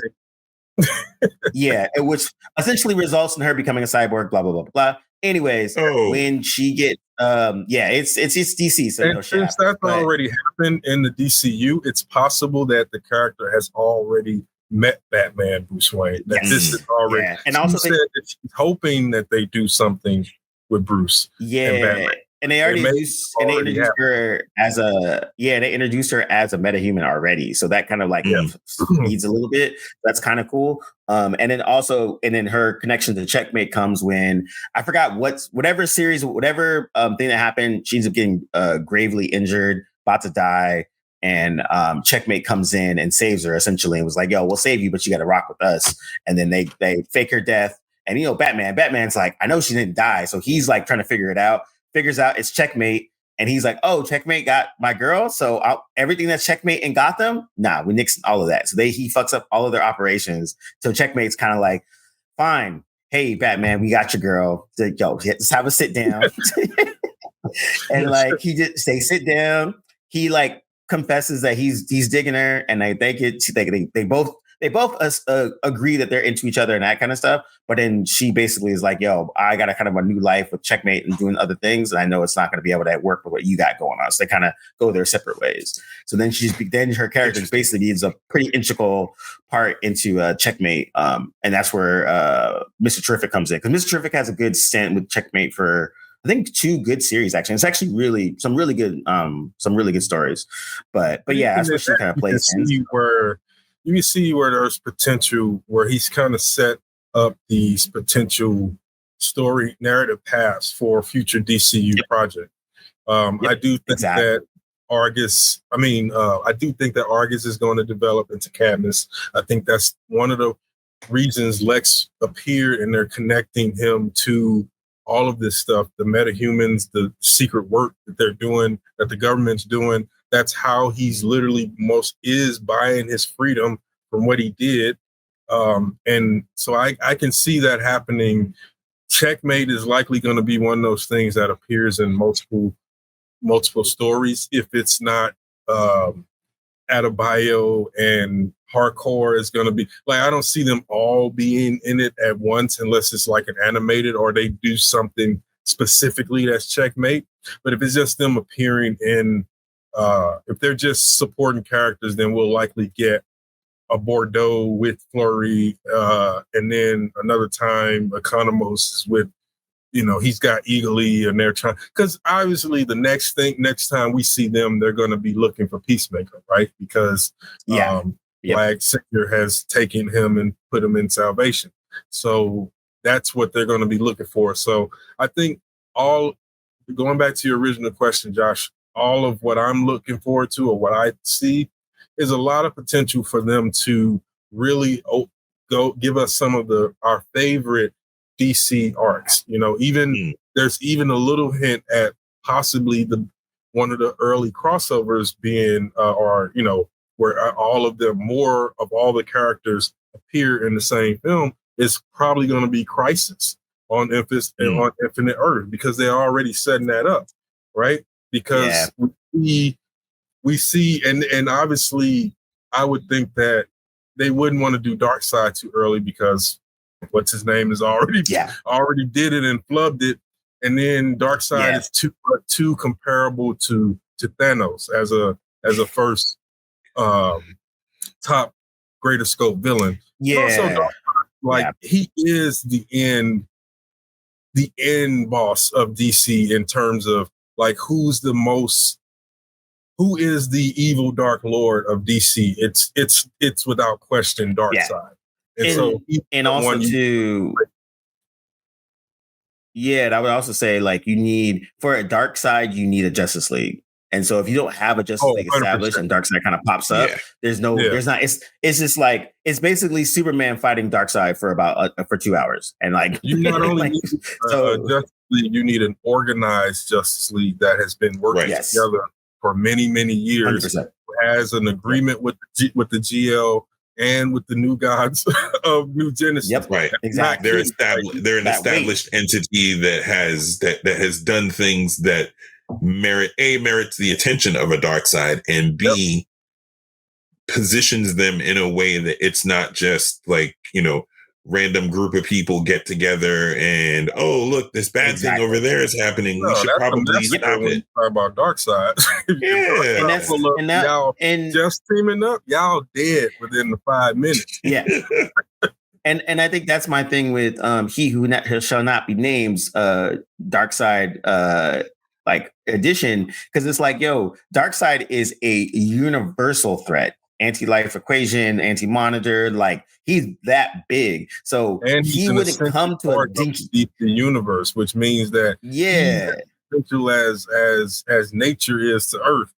Which essentially results in her becoming a cyborg. Blah blah blah blah. Anyways, when she gets, it's DC, so no shit. Since that's already happened in the DCU, it's possible that the character has already met Batman, Bruce Wayne. That this is already, and also said that she's hoping that they do something with Bruce. And Batman. And they introduced her as a metahuman already. So that kind of like needs a little bit. That's kind of cool. And then her connection to Checkmate comes when I forgot whatever thing that happened, she ends up getting gravely injured, about to die. And Checkmate comes in and saves her essentially and was like, yo, we'll save you, but you got to rock with us. And then they fake her death. And, Batman's like, I know she didn't die. So he's like trying to figure it out. Figures out it's Checkmate, and he's like, "Oh, Checkmate got my girl, so everything that's Checkmate in Gotham, we nixed all of that." So he fucks up all of their operations. So Checkmate's kind of like, "Fine, hey Batman, we got your girl. Yo, let's have a sit down." And like they sit down. He like confesses that he's digging her, and they both agree that they're into each other and that kind of stuff. But then she basically is like, yo, I got a kind of a new life with Checkmate and doing other things. And I know it's not going to be able to work with what you got going on. So they kind of go their separate ways. So then her character basically needs a pretty integral part into Checkmate. And that's where Mr. Terrific comes in. Because Mr. Terrific has a good stint with Checkmate for, I think, 2 good series, actually. It's actually really some really good stories. But yeah, that's where she kind of plays in. You can see where there's potential, where he's kind of set up these potential story narrative paths for future DCU project. I do think that Argus, I do think that Argus is going to develop into Cadmus. I think that's one of the reasons Lex appeared, and they're connecting him to all of this stuff, the metahumans, the secret work that they're doing, that the government's doing. That's how he's literally is buying his freedom from what he did. And so I can see that happening. Checkmate is likely going to be one of those things that appears in multiple stories. If it's not Adebayo and Hardcore is going to be like, I don't see them all being in it at once unless it's like an animated or they do something specifically that's Checkmate. But if it's just them appearing in, if they're just supporting characters, then we'll likely get a Bordeaux with Flurry, and then another time Economos is with, he's got Eagly, and they're trying, because obviously the next time we see them, they're going to be looking for Peacemaker, right? Because Flag Senior has taken him and put him in Salvation, so that's what they're going to be looking for. So I think all going back to your original question, Josh, all of what I'm looking forward to or what I see is a lot of potential for them to really go give us some of our favorite DC arcs. There's even a little hint at possibly one of the early crossovers being, where more of all the characters appear in the same film is probably going to be Crisis on Infinite Earth, because they're already setting that up, right? Because we see, and obviously I would think that they wouldn't want to do Darkseid too early, because what's his name is already did it and flubbed it, and then Darkseid is too comparable to Thanos as a first top greater scope villain. Yeah, also Darkseid, he is the end boss of DC in terms of like who is the evil Dark Lord of DC. It's without question Darkseid. And I would also say, like, you need, for a Darkseid, you need a Justice League. And so if you don't have a Justice League established and Darkseid kind of pops up, there's not, it's just like, it's basically Superman fighting Darkseid for 2 hours. And like, you not only need a Justice League, you need an organized Justice League that has been working together for many, many years, 100%. Has an agreement with the GL and with the new gods of New Genesis. Yep, right. Exactly. They're an established entity that has done things that merits the attention of a Darkseid, and B, positions them in a way that it's not just like, random group of people get together and, oh, look, this bad thing over there is happening. We should probably stop it. Talk about Darkseid. And just teaming up, y'all dead within the 5 minutes. Yeah. And I think that's my thing with He Who Shall Not Be Named, Darkseid edition, because it's like, Darkseid is a universal threat. Anti-life equation, anti-monitor, like he's that big. So he wouldn't come to a dinky the universe, which means that essential as nature is to Earth,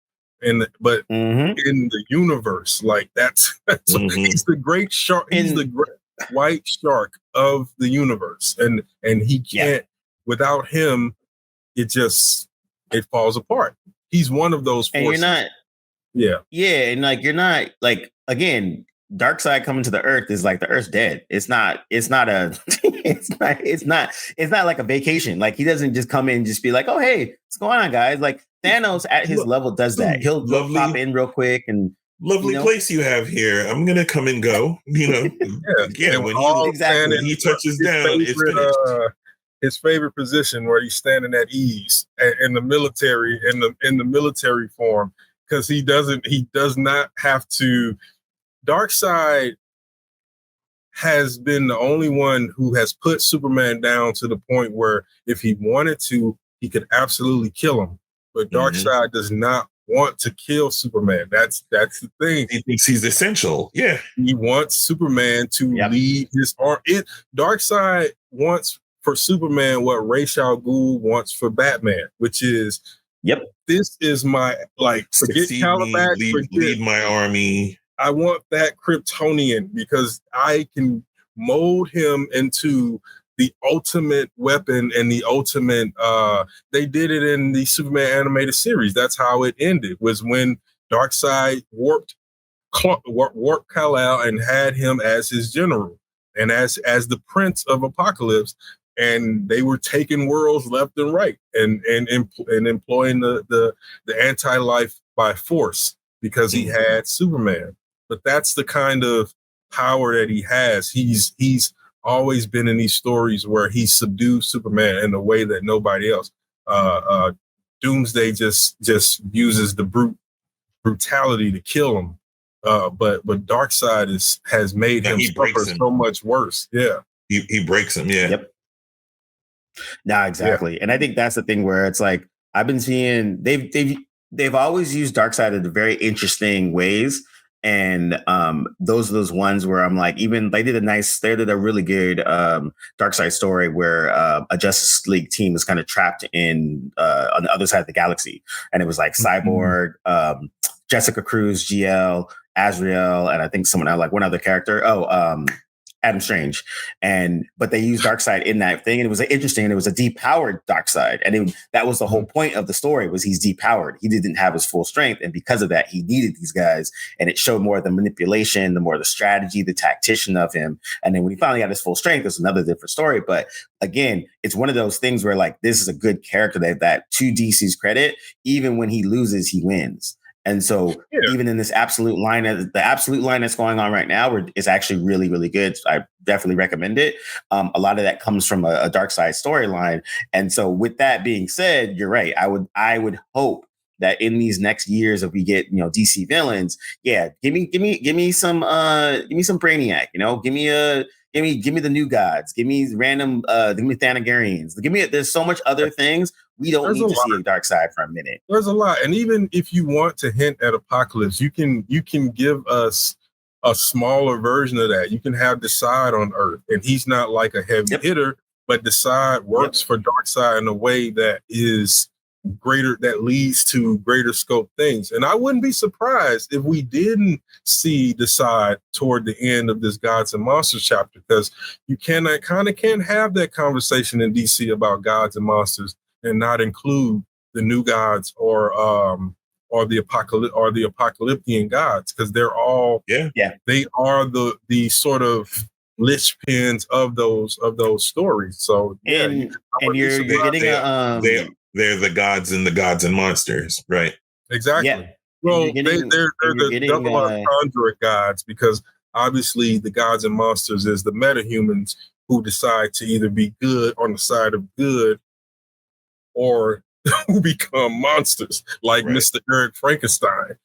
but in the universe, like that's he's the great shark. He's the great white shark of the universe, and he can't without him. It falls apart. He's one of those forces. And you're not. And like you're not, like, again, Darkseid coming to the Earth is like the Earth's dead. It's not like a vacation. Like he doesn't just come in and just be like, oh hey, what's going on, guys? Like Thanos at his level does that. He'll pop in real quick and lovely place you have here. I'm gonna come and go. When he touches down, it's finished. His favorite position where he's standing at ease in the military, in the military form. Because he does not have to. Darkseid has been the only one who has put Superman down to the point where if he wanted to, he could absolutely kill him. But Darkseid does not want to kill Superman. That's the thing. He thinks he's essential. Yeah. He wants Superman to lead his arm. Darkseid wants for Superman what Ra's al Ghul wants for Batman, which is this is my, like, forget Calabash, lead my army. I want that Kryptonian because I can mold him into the ultimate weapon and the ultimate. They did it in the Superman animated series. That's how it ended. Was when Darkseid warped Kal-El and had him as his general and as the Prince of Apocalypse. And they were taking worlds left and right and employing the anti-life by force because he had Superman. But that's the kind of power that he has. He's always been in these stories where he subdued Superman in a way that nobody else. Doomsday just uses the brutality to kill him. But Darkseid has made him suffer so much worse. Yeah, he breaks him. Yeah. Yep. Nah, exactly. And I think that's the thing where it's like, I've been seeing they've always used Darkseid in very interesting ways. And those are those ones where I'm like, even they did a really good Darkseid story where a Justice League team was kind of trapped in on the other side of the galaxy. And it was like Cyborg, Jessica Cruz, GL, Azrael, and I think someone else, like one other character. Adam Strange. But they used Darkseid in that thing. And it was interesting. And it was a depowered Darkseid. And that was the whole point of the story, was he's depowered. He didn't have his full strength. And because of that, he needed these guys. And it showed more of the manipulation, the more the strategy, the tactician of him. And then when he finally got his full strength, it's another different story. But again, it's one of those things where like, this is a good character that to DC's credit, even when he loses, he wins. And so even in this absolute line, the absolute line that's going on right now is actually really, really good. So I definitely recommend it. A lot of that comes from a Darkseid storyline. And so with that being said, you're right. I would hope that in these next years, if we get, DC villains, give me some Brainiac, give me the New Gods, give me random, give me Thanagarians, there's so much other things. We don't need to see a Darkseid for a minute. There's a lot. And even if you want to hint at Apocalypse, you can give us a smaller version of that. You can have Decide on Earth, and he's not like a heavy hitter, but Decide works for Darkseid in a way that is greater, that leads to greater scope things. And I wouldn't be surprised if we didn't see Decide toward the end of this Gods and Monsters chapter, because you can't have that conversation in DC about Gods and Monsters and not include the New Gods or the apocalyptic gods, because they're all they are the sort of linchpins of those stories. So you're getting they're the gods and the Gods and Monsters, right? Exactly. Yeah. Well, they're the double entendre gods, because obviously the Gods and Monsters is the metahumans who decide to either be good on the side of good, or who become monsters, like Mr. Eric Frankenstein,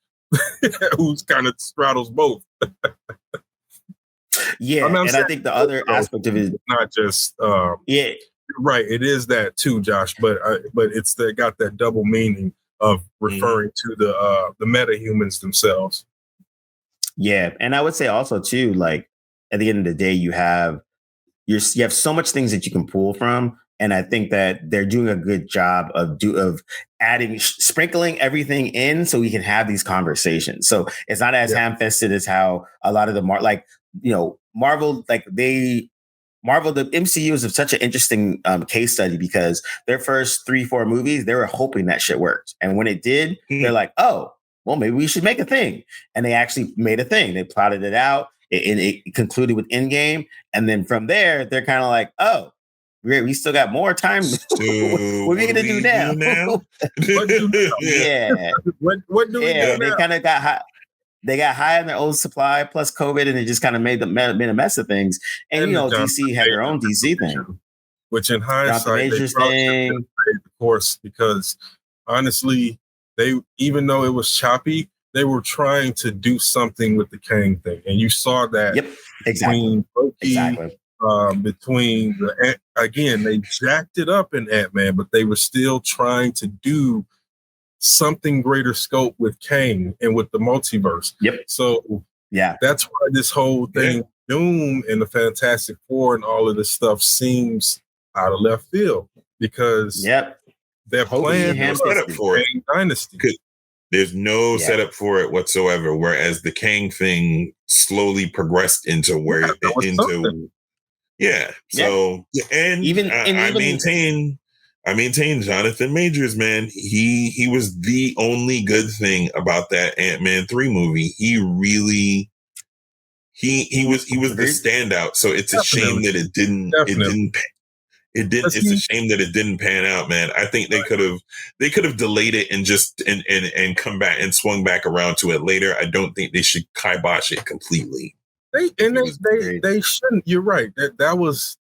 who's kind of straddles both. I think the other aspect of it, not just right. It is that too, Josh, but it's got that double meaning of referring to the metahumans themselves. Yeah, and I would say also too, like at the end of the day, you have so much things that you can pull from. And I think that they're doing a good job of adding, sprinkling everything in so we can have these conversations. So it's not as ham-fisted as how a lot of the Marvel, the MCU is such an interesting case study, because their first 3-4 movies, they were hoping that shit worked. And when it did, they're like, oh, well, maybe we should make a thing. And they actually made a thing. They plotted it out. It concluded with Endgame. And then from there, they're kind of like, oh, we still got more time. So what are we gonna do now? What do we do now? They kind of got high. They got high on their own supply plus COVID, and it just kind of made a mess of things. And DC had their own DC thing, which in hindsight they probably of course, because honestly, even though it was choppy, they were trying to do something with the Kang thing, and you saw that. Yep, exactly. Between they jacked it up in Ant-Man, but they were still trying to do something greater scope with Kang and with the multiverse. Yep. So that's why this whole thing, Doom and the Fantastic Four and all of this stuff, seems out of left field, because their plan is set up for it. Dynasty. There's no setup for it whatsoever. Whereas the Kang thing slowly progressed into I maintain Jonathan Majors, man. He was the only good thing about that Ant-Man 3 movie. He really he was the standout. So it's a shame that it didn't it's a shame that it didn't pan out, man. I think they could have delayed it and just and come back and swung back around to it later. I don't think they should kibosh it completely. They shouldn't. You're right. That was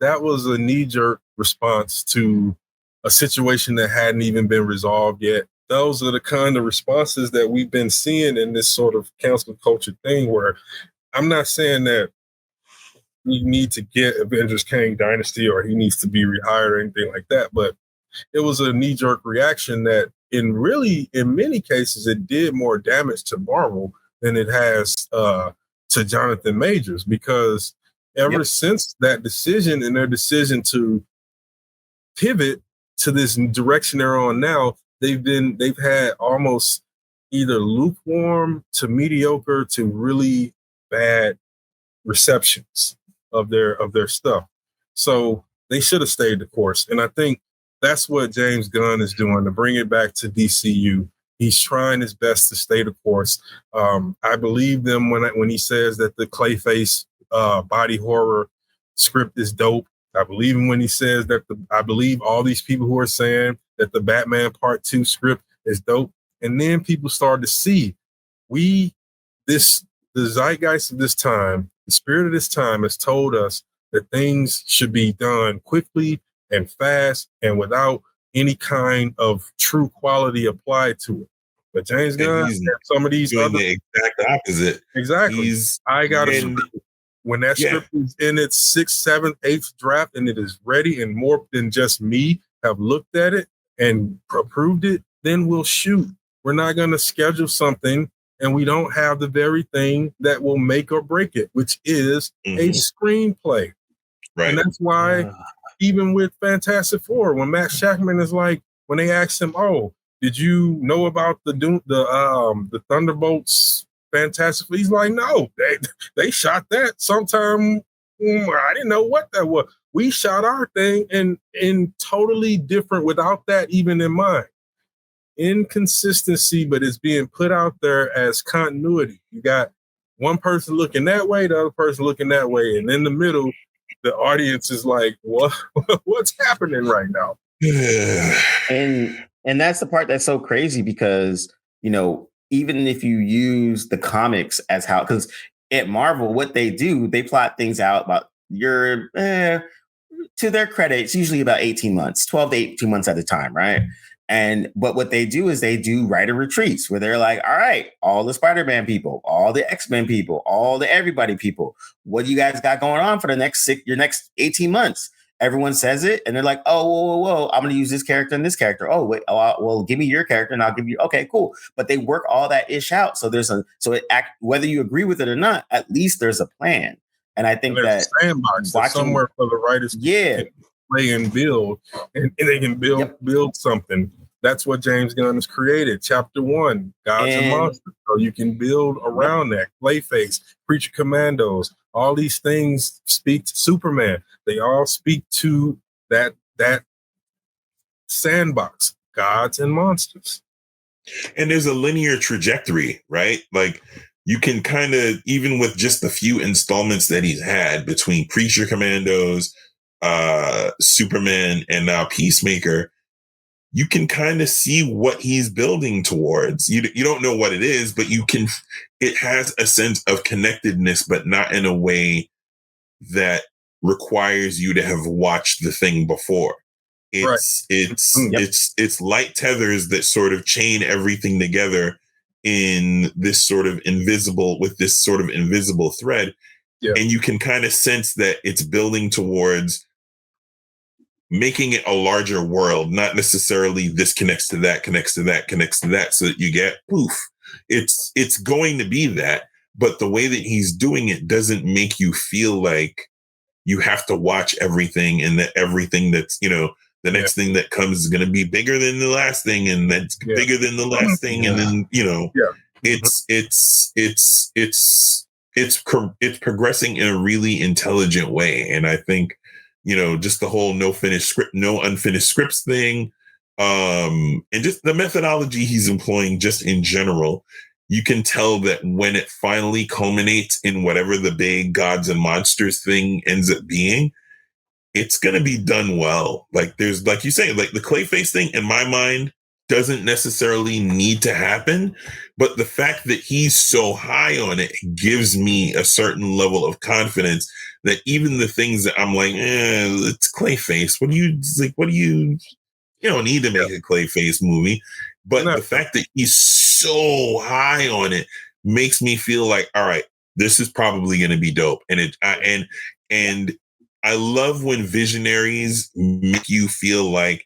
a knee-jerk response to a situation that hadn't even been resolved yet. Those are the kind of responses that we've been seeing in this sort of cancel culture thing, where I'm not saying that we need to get Avengers Kang Dynasty or he needs to be rehired or anything like that, but it was a knee-jerk reaction that in many cases it did more damage to Marvel than it has to Jonathan Majors, because ever since that decision and their decision to pivot to this direction they're on now, they've had almost either lukewarm to mediocre to really bad receptions of their stuff. So they should have stayed the course. And I think that's what James Gunn is doing, to bring it back to DCU. He's trying his best to stay the course. I believe them when he says that the Clayface body horror script is dope. I believe him when he says that I believe all these people who are saying that the Batman Part 2 script is dope. And then people started to see the zeitgeist of this time, the spirit of this time has told us that things should be done quickly and fast and without any kind of true quality applied to it. But James Gunn and some of these doing the exact opposite. Exactly. When that script is in its 6th, 7th, 8th draft and it is ready and more than just me have looked at it and approved it, then we'll shoot. We're not going to schedule something and we don't have the very thing that will make or break it, which is a screenplay. Right. And that's why even with Fantastic Four, when Matt Shackman is like, when they asked him, "Oh, did you know about the Thunderbolts Fantastic Four?" He's like, "No, they shot that sometime. I didn't know what that was. We shot our thing in totally different without that even in mind." Inconsistency, but it's being put out there as continuity. You got one person looking that way, the other person looking that way, and in the middle, the audience is like, what's happening right now? And that's the part that's so crazy, because, you know, even if you use the comics as how, because at Marvel, what they do, they plot things out about to their credit, it's usually about 18 months, 12 to 18 months at a time, right? But what they do is they do writer retreats where they're like, all right, all the Spider-Man people, all the X-Men people, all the everybody people, what do you guys got going on for your next 18 months? Everyone says it, and they're like, oh, whoa, I'm going to use this character and this character. Oh, wait, well, give me your character, and I'll give you. Okay, cool. But they work all that ish out. So whether you agree with it or not, at least there's a plan. And I think that sandbox somewhere for the writers to play and build, and they can build something. That's what James Gunn has created. Chapter 1, Gods and Monsters. So you can build around that. Clayface, Creature Commandos, all these things speak to Superman. They all speak to that sandbox, Gods and Monsters. And there's a linear trajectory, right? Like, you can kind of, even with just the few installments that he's had between Creature Commandos, Superman, and now Peacemaker, you can kind of see what he's building towards. You don't know what it is, but it has a sense of connectedness, but not in a way that requires you to have watched the thing before. It's light tethers that sort of chain everything together in this sort of invisible thread. Yeah. And you can kind of sense that it's building towards making it a larger world, not necessarily this connects to that, connects to that, connects to that, so that you get poof. It's going to be that, but the way that he's doing it doesn't make you feel like you have to watch everything, and that everything that's, the next thing that comes is going to be bigger than the last thing, and that's bigger than the last thing, and then it's progressing in a really intelligent way, and I think just the whole no unfinished scripts thing, and just the methodology he's employing just in general, you can tell that when it finally culminates in whatever the big Gods and Monsters thing ends up being, it's going to be done well. Like, there's, like you say, like the Clayface thing in my mind doesn't necessarily need to happen, but the fact that he's so high on it gives me a certain level of confidence that even the things that I'm like, it's Clayface. You don't need to make a Clayface movie. But the fact that he's so high on it makes me feel like, all right, this is probably going to be dope. And I love when visionaries make you feel like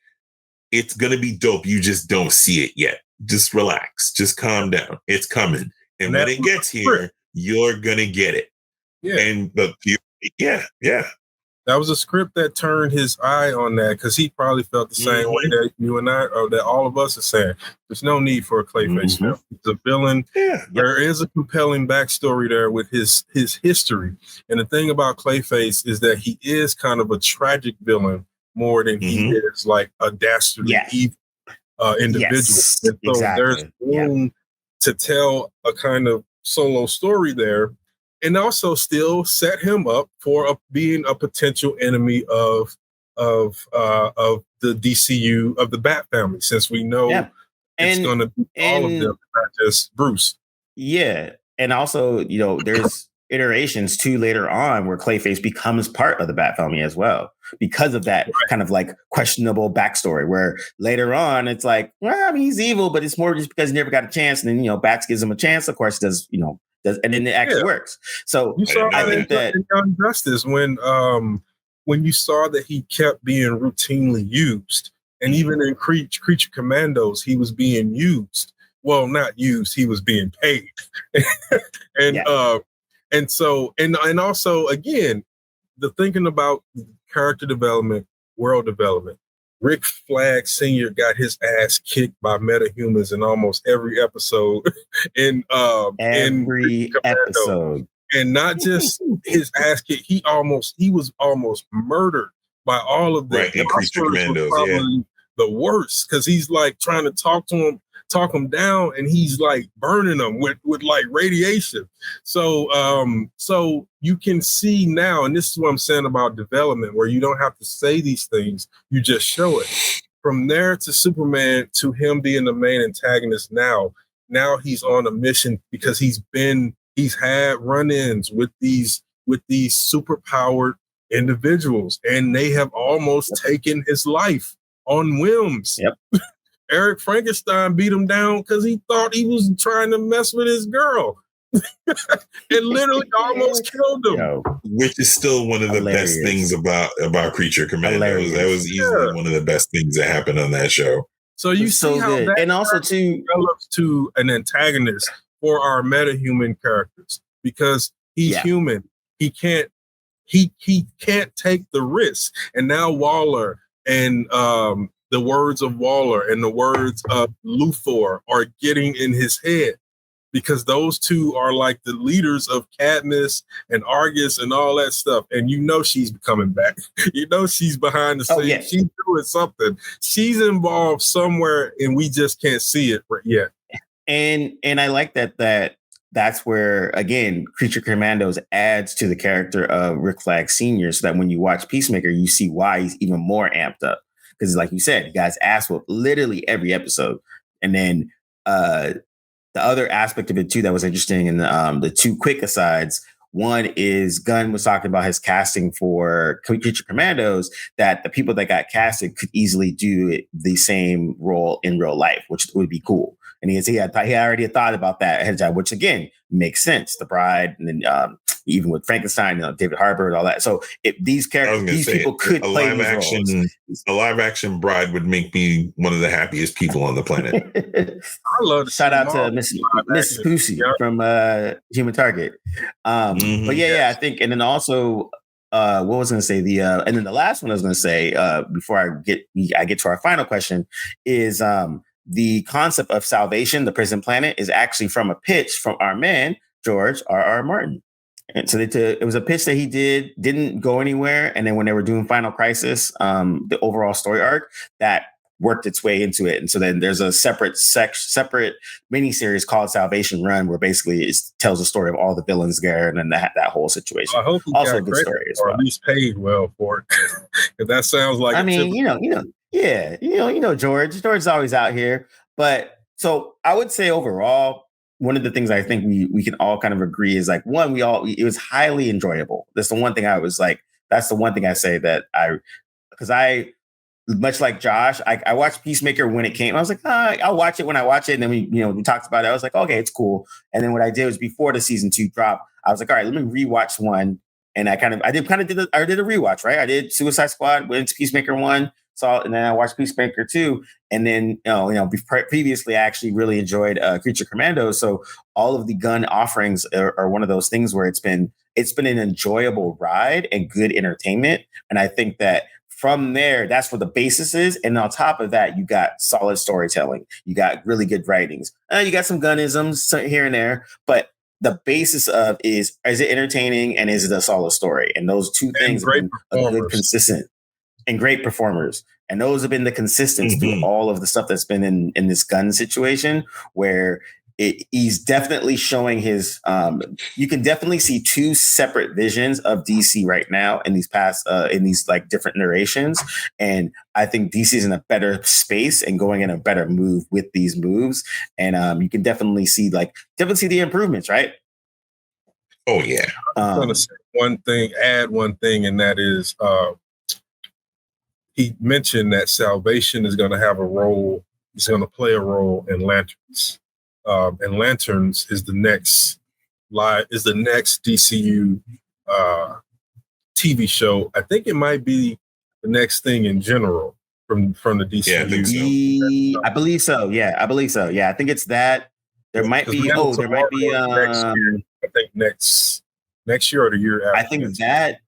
it's going to be dope. You just don't see it yet. Just relax. Just calm down. It's coming. And when it gets here, you're going to get it. Yeah. And yeah. That was a script that turned his eye on that, because he probably felt the same way that you and I, or that all of us are saying. There's no need for a Clayface film. He's a villain. Yeah. There is a compelling backstory there with his history. And the thing about Clayface is that he is kind of a tragic villain more than he is like a dastardly evil individual. Yes, and so there's room to tell a kind of solo story there, and also still set him up for being a potential enemy of the DCU, of the Bat family, since we know it's going to be all of them, not just Bruce. Yeah, and also, you know, there's iterations too later on where Clayface becomes part of the Bat family as well, because of that kind of like questionable backstory, where later on it's like, well, I mean, he's evil, but it's more just because he never got a chance. And then, you know, Bats gives him a chance, of course, and then it actually works. So you saw I think that in Young Justice when you saw that he kept being routinely used, and even in Creature Commandos, he was being used. Well, not used, he was being paid. And so also, again, the thinking about character development, world development. Rick Flag Sr. got his ass kicked by metahumans in almost every episode. Every episode. And not just his ass kicked, he was almost murdered by all of them. Right, in Creature Commandos, the worst, because he's like trying to talk him down, and he's like burning them with like radiation. So you can see now, and this is what I'm saying about development, where you don't have to say these things, you just show it. From there to Superman, to him being the main antagonist now he's on a mission, because he's had run-ins with these superpowered individuals, and they have almost taken his life on whims. Eric Frankenstein beat him down because he thought he was trying to mess with his girl. It literally almost killed him. Which is still one of the best things about Creature Commandos. That was easily one of the best things that happened on that show. So you see how that and also too develops to an antagonist for our metahuman characters, because he's human. He can't take the risk. And now Waller and the words of Waller and the words of Luthor are getting in his head, because those two are like the leaders of Cadmus and Argus and all that stuff. And you know she's coming back. You know she's behind the scenes. She's doing something. She's involved somewhere, and we just can't see it yet. And I like that's where, again, Creature Commandos adds to the character of Rick Flag Sr., so that when you watch Peacemaker, you see why he's even more amped up. Because like you said, you guys ass whoop literally every episode. And then the other aspect of it too that was interesting, in the two quick asides. One is Gunn was talking about his casting for Creature Commandos, that the people that got casted could easily do the same role in real life, which would be cool. And he already thought about that ahead of time, which again makes sense. The Bride, and then even with Frankenstein, David Harbour and all that. So if these people could play these roles. A live action Bride would make me one of the happiest people on the planet. I love shout out to Mrs. Pussy from Human Target. But I think, and then also what was I going to say? And then the last one I was going to say before I get to our final question is the concept of salvation, the prison planet, is actually from a pitch from our man George R.R. Martin. And so it was a pitch that he didn't go anywhere. And then when they were doing Final Crisis, the overall story arc, that worked its way into it. And so then there's a separate miniseries called Salvation Run, where basically it tells the story of all the villains there, and then that whole situation. I hope he also got a good story as well. Or at least paid well for it. If that sounds like, George's always out here. But so I would say overall, one of the things I think we can all kind of agree is like, one, it was highly enjoyable. That's the one thing that's the one thing I say that because much like Josh, I watched Peacemaker when it came. I was like, I'll watch it when I watch it. And then we talked about it. I was like, okay, it's cool. And then what I did was, before the season 2 drop, I was like, all right, let me rewatch 1. And I did a rewatch, right? I did Suicide Squad, went into Peacemaker 1, and then I watched Peacemaker too. And then, previously I actually really enjoyed Creature Commando. So all of the Gunn offerings are one of those things where it's been an enjoyable ride and good entertainment. And I think that from there, that's where the basis is. And on top of that, you got solid storytelling. You got really good writings. You got some Gunn-isms here and there, but the basis of is it entertaining and is it a solid story? And those two things have been a good, consistent, and great performers. And those have been the consistents through all of the stuff that's been in this Gunn situation, where he's definitely showing his, you can definitely see two separate visions of DC right now in these past, in these like different narrations. And I think DC is in a better space and going in a better move with these moves. And you can definitely see the improvements, right? Oh yeah. I'm going to say add one thing, and that is, he mentioned that Salvation is going to have a role. He's going to play a role in Lanterns. And Lanterns is the next DCU TV show. I think it might be the next thing in general from the DCU. I believe so. Yeah, I believe so. Yeah, I think it's that. There might be. Next year, I think next year or the year after. I think that.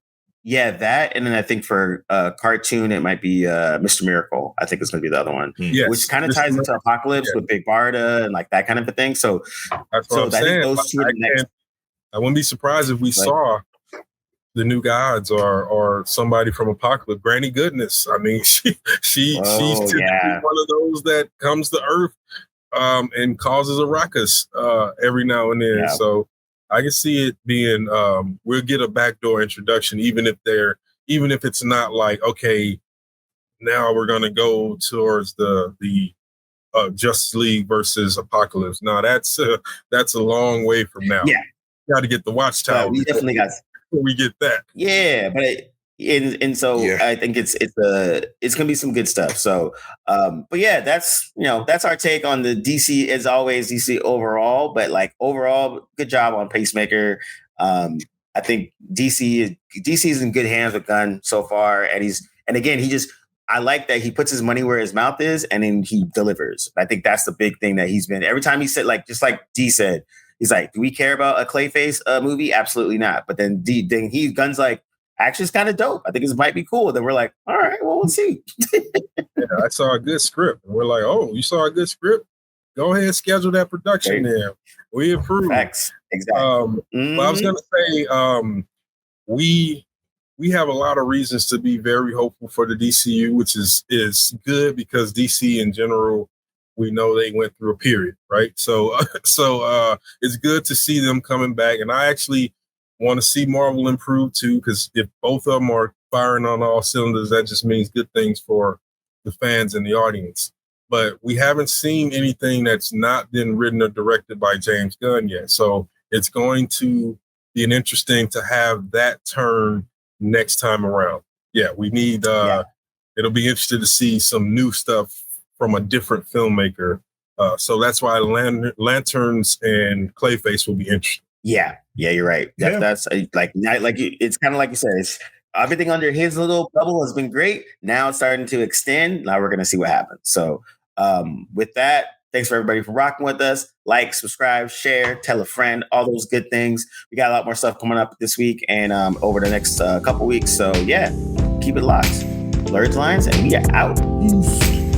Yeah, that, and then I think for cartoon it might be Mr. Miracle. I think it's going to be the other one, which kind of ties into Apocalypse with Big Barda and like that kind of a thing. So that's what I'm saying. I wouldn't be surprised if we saw the New Gods or somebody from Apocalypse. Granny Goodness. I mean, she's typically one of those that comes to Earth and causes a ruckus every now and then. Yeah. So I can see it being we'll get a backdoor introduction, even if it's not like, okay, now we're gonna go towards the Justice League versus Apocalypse. No, that's a long way from now. Yeah, got to get the Watchtower. We definitely got. We get that. Yeah, but I think it's gonna be some good stuff. So, but yeah, that's our take on the DC. As always, DC overall, but like overall, good job on Peacemaker. I think DC is in good hands with Gunn so far, and again, I like that he puts his money where his mouth is, and then he delivers. I think that's the big thing that he's been. Every time he said, just like D said, he's like, "Do we care about a Clayface movie? Absolutely not." But then Gunn's like, actually, it's kind of dope. I think this might be cool. Then we're like, all right, well, we'll see. I saw a good script. And we're like, oh, you saw a good script? Go ahead and schedule that production there. We approve. Facts. Exactly. But I was going to say, we have a lot of reasons to be very hopeful for the DCU, which is good because DC in general, we know they went through a period, right? So it's good to see them coming back. And I actually want to see Marvel improve too, because if both of them are firing on all cylinders, that just means good things for the fans and the audience. But we haven't seen anything that's not been written or directed by James Gunn yet. So it's going to be interesting to have that turn next time around. Yeah, we need, it'll be interesting to see some new stuff from a different filmmaker. So that's why Lanterns and Clayface will be interesting. Yeah, you're right. That's it's kind of like you said. It's everything under his little bubble has been great. Now it's starting to extend. Now we're going to see what happens. So with that, thanks for everybody for rocking with us. Like, subscribe, share, tell a friend, all those good things. We got a lot more stuff coming up this week and over the next couple weeks. So yeah, keep it locked. Blerdlines, and we are out. Peace.